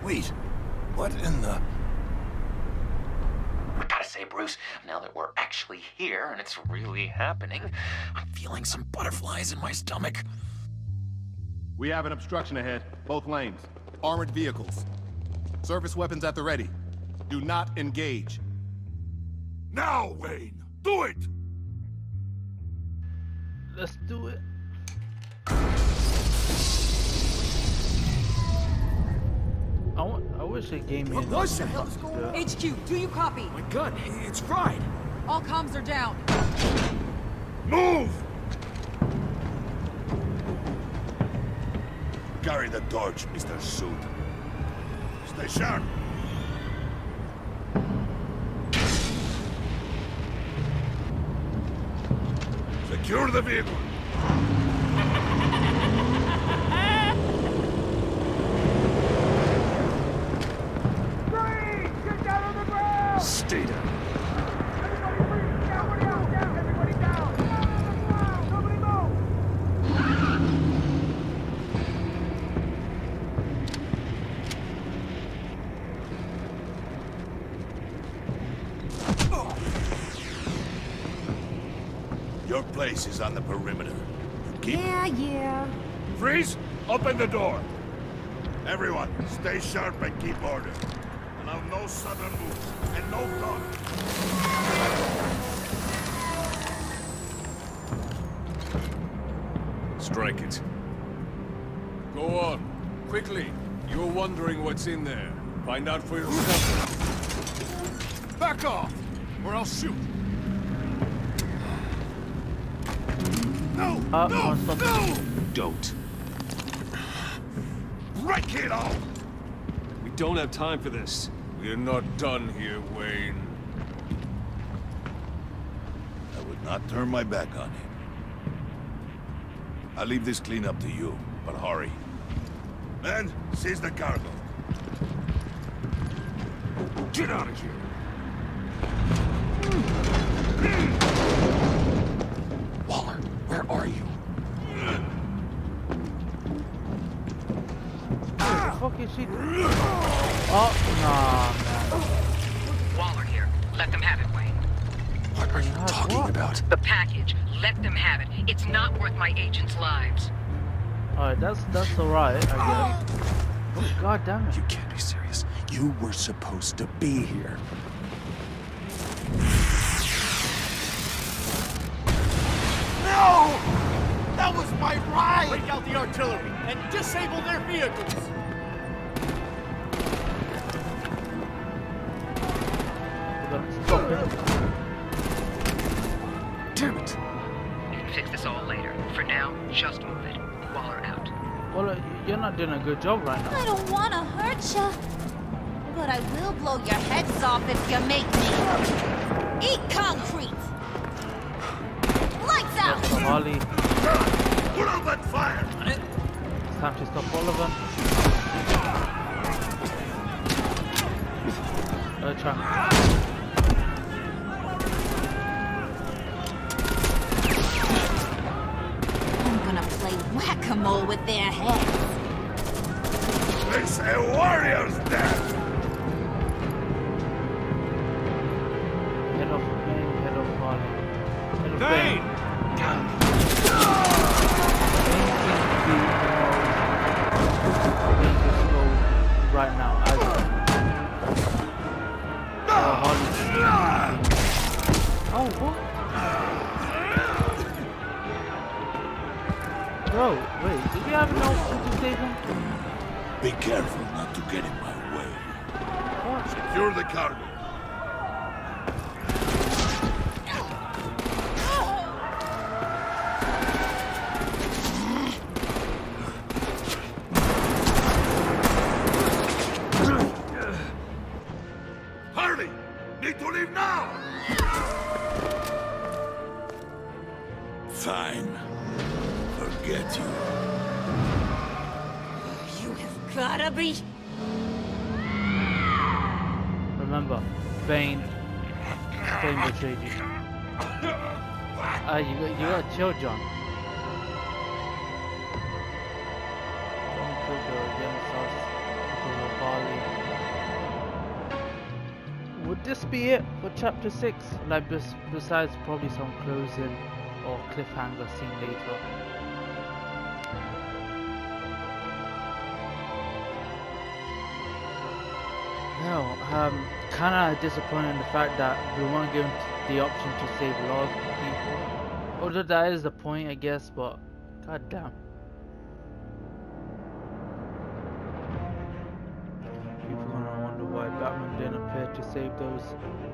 L: Wait, what in the... I gotta say, Bruce, now that we're actually here and it's really happening, I'm feeling some butterflies in my stomach.
D: We have an obstruction ahead, both lanes. Armored vehicles. Service weapons at the ready. Do not engage.
I: Now, Wayne! Do it!
A: Let's do it. I wish it gave me.
H: What the hell is going on? HQ, do you copy? My gun, it's fried. All comms are down.
I: Move! Carry the torch, Mr. Suit. Stay sharp. Secure the vehicle.
K: Stay down.
I: Your place is on the perimeter. Keep...
N: Yeah.
I: Freeze! Open the door! Everyone, stay sharp and keep order. Allow no sudden moves, and no talk.
Q: Strike it. Go on. Quickly. You're wondering what's in there. Find out for yourself. Back off, or I'll shoot.
I: No!
A: No!
K: Don't.
I: Break it all!
Q: We don't have time for this. We're not done here, Wayne.
I: I would not turn my back on him. I'll leave this clean up to you, but hurry. Men, seize the cargo.
Q: Get out of here!
K: Waller, where are you?
A: What the fuck is she doing? Oh, nah, man.
S: Waller here. Let them have it, Wayne.
K: What are you talking about?
S: The package. Let them have it. It's not worth my agents' lives.
A: Alright, that's alright, I guess. Oh, god damn it.
I: You can't be serious. You were supposed to be here.
E: No! That was my ride! Break out the artillery and disable their vehicles!
A: Stop it.
S: Damn it! You can fix this all later. For now, just move it. Waller out.
A: Well, you're not doing a good job right now.
N: I don't want to hurt you, but I will blow your heads off if you make me. Eat concrete! Lights out!
A: So Harley,
I: Put out that fire!
A: it's time to stop Oliver. Try.
N: I'm gonna play whack-a-mole with their heads.
I: It's a warrior's death!
A: Head off Bane, head off Harley. Head off
E: Bane!
A: Right now, Harley. Oh, what? Bro, wait, did you have no option to save him?
I: Be careful not to get in my way.
A: What?
I: Secure the cargo. Hurry! Need to leave now! Fine. Forget you.
N: You have gotta be...
A: Remember, Bane betrayed you. You got chill, John. John Kruger against us because of Harley. Would this be it for chapter 6? Like, besides probably some closing or cliffhanger scene later. No, kinda disappointed in the fact that we weren't given the option to save a lot of people. Although that is the point, I guess, but god damn. People gonna wonder why Batman didn't appear to save those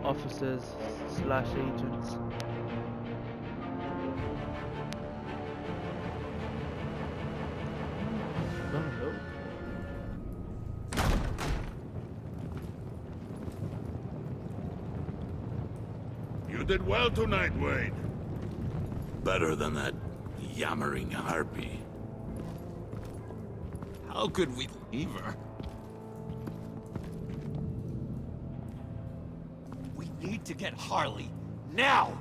A: officers / agents. Don't know.
I: You did well tonight, Wade.
T: Better than that yammering harpy.
L: How could we leave her? We need to get Harley, now!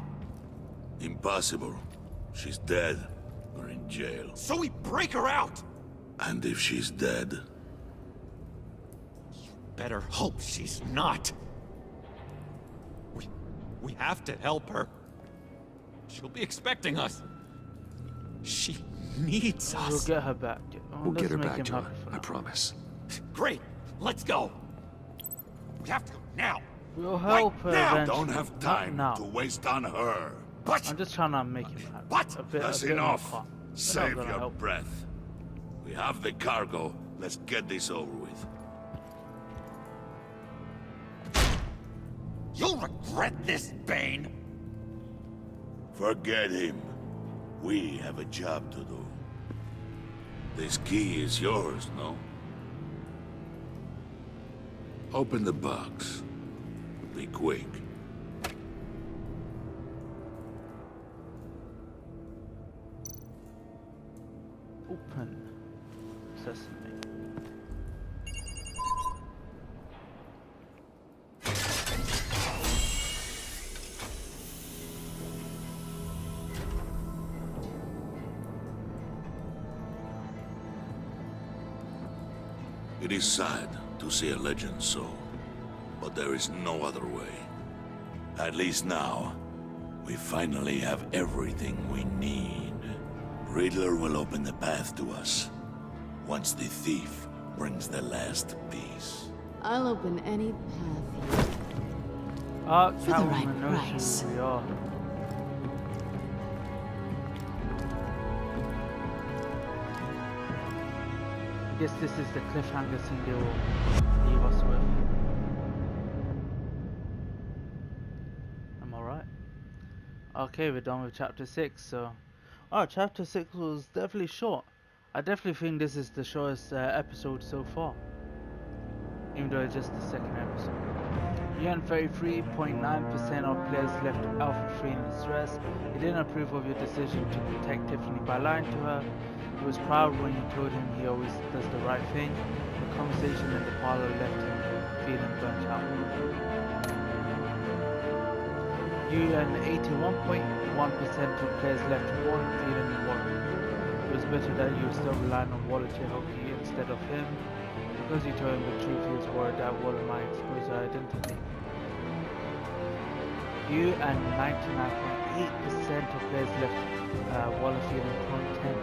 T: Impossible. She's dead, or in jail.
L: So we break her out!
T: And if she's dead?
L: Better hope she's not. We have to help her. She'll be expecting us. She needs us.
A: We'll get her back.
K: We'll get her back, John. I promise.
L: Great. Let's go. We have to go now.
A: We'll help her
L: now.
A: eventually.
I: Don't have time
A: now.
I: to waste on her.
L: What?
A: I'm just trying to make him happy.
L: What?
I: That's
A: a bit
I: enough.
A: more calm.
T: Save
A: gonna
T: your
A: help.
T: breath. We have the cargo. Let's get this over with.
L: You'll regret this, Bane.
T: Forget him. We have a job to do. This key is yours, no? Open the box. Be quick.
A: Open sesame.
T: It is sad to see a legend so, but there is no other way. At least now, We finally have everything we need. Riddler will open the path to us once the thief brings the last piece.
O: I'll open any path
A: For
O: the right price.
A: We are. I guess this is the cliffhanger scene they will leave us with. Am I right? Okay, we're done with chapter 6, so... Oh, chapter 6 was definitely short. I definitely think this is the shortest episode so far. Even though it's just the second episode. You and 33.9% of players left Alpha free in distress. He didn't approve of your decision to protect Tiffany by lying to her. He was proud when you told him he always does the right thing. The conversation in the parlor left him feeling burnt out. You and 81.1% of players left Warren feeling worried. It was better that you were still relying on Waller to help you instead of him. Because you told him the truth, he was worried that Waller might expose her identity. You and 99.8% of players left Waller feeling content.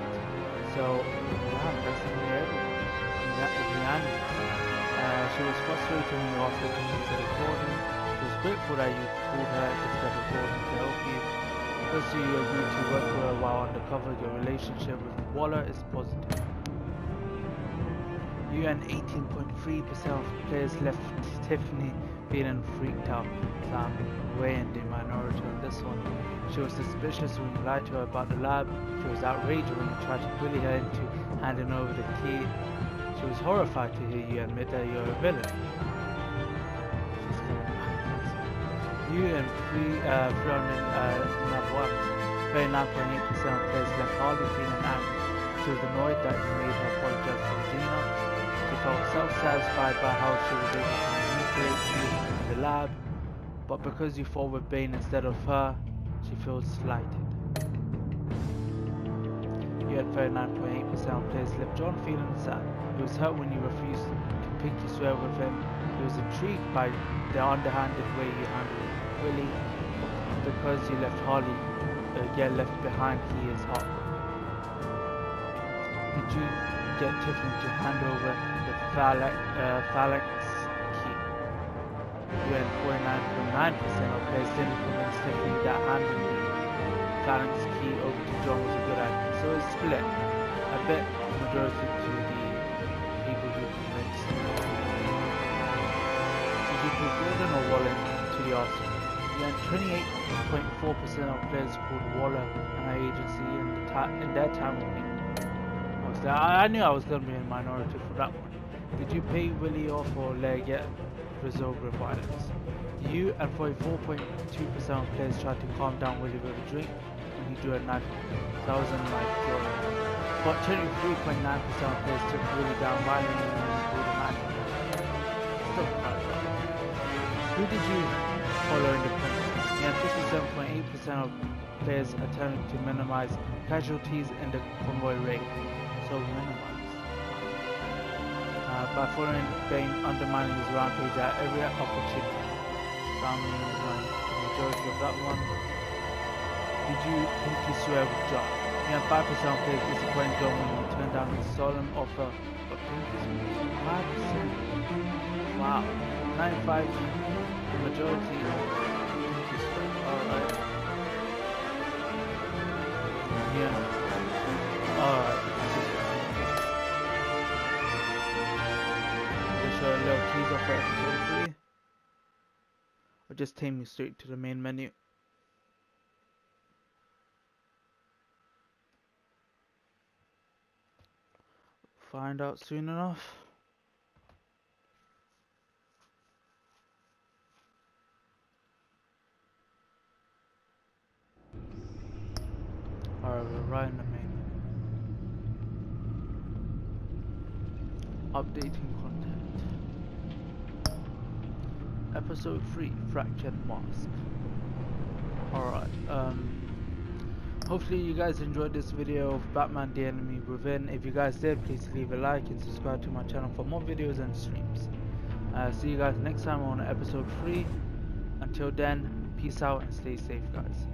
A: So, wow, that's nearly everyone. She was frustrated when you asked her to use the recording. She was grateful that you called her instead of Gordon to help you. Because you agreed to work for her while undercover, your relationship with Waller is positive. You and 18.3% of players left Tiffany feeling freaked out. So I'm way in the minority on this one. She was suspicious when you lied to her about the lab. She was outraged when you tried to bully her into handing over the key. She was horrified to hear you admit that you're a villain. You and 39.8% of players left Harley feeling angry. She was annoyed that you made her apologize to Regina. She felt self-satisfied by how she was able to manipulate you in the lab. But because you fought with Bane instead of her, she feels slighted. You had 39.8% of players left John feeling sad. He was hurt when you refused to pinky swear with him. He was intrigued by the underhanded way you handled Willie. Because you left Harley, get left behind, he is heartbroken. Did you get Tiffany to hand over the phalanx key? You had 49.9% of players didn't convince Tiffany that handing the phalanx key over to John was a good idea. So it's split. I bet majority to the people who convinced him. Did you put Gordon or Waller to the arsenal? You had 28.4% of players called Waller and our agency in their time with me. I knew I was going to be in minority for that one. Did you pay Willie off or let it get resolved with violence? You and 44.2% of players tried to calm down Willie with a drink when he drew a knife. So I was in my joy. But 23.9% of players took Willie down violently when he drew the knife. Still proud of that. Who did you follow in the print? You had 57.8% of players attempting to minimize casualties in the convoy raid. So minimized. By following Bane undermining his rampage at every opportunity. So I'm in the majority of that one. Did you pinky swear with John? You had 5% of players disappointed John when you turned down his solemn offer of pinky swear. 5%. Wow. 95 majority pinky swear. Alright. Yeah. Alright. A little teaser for episode 3. Or just take me straight to the main menu. Find out soon enough. Alright, we're right in the main menu. Updating content. Episode 3, Fractured Mask. Alright, hopefully you guys enjoyed this video of Batman the Enemy Within. If you guys did, please leave a like and subscribe to my channel for more videos and streams. See you guys next time on episode 3. Until then, peace out and stay safe, guys.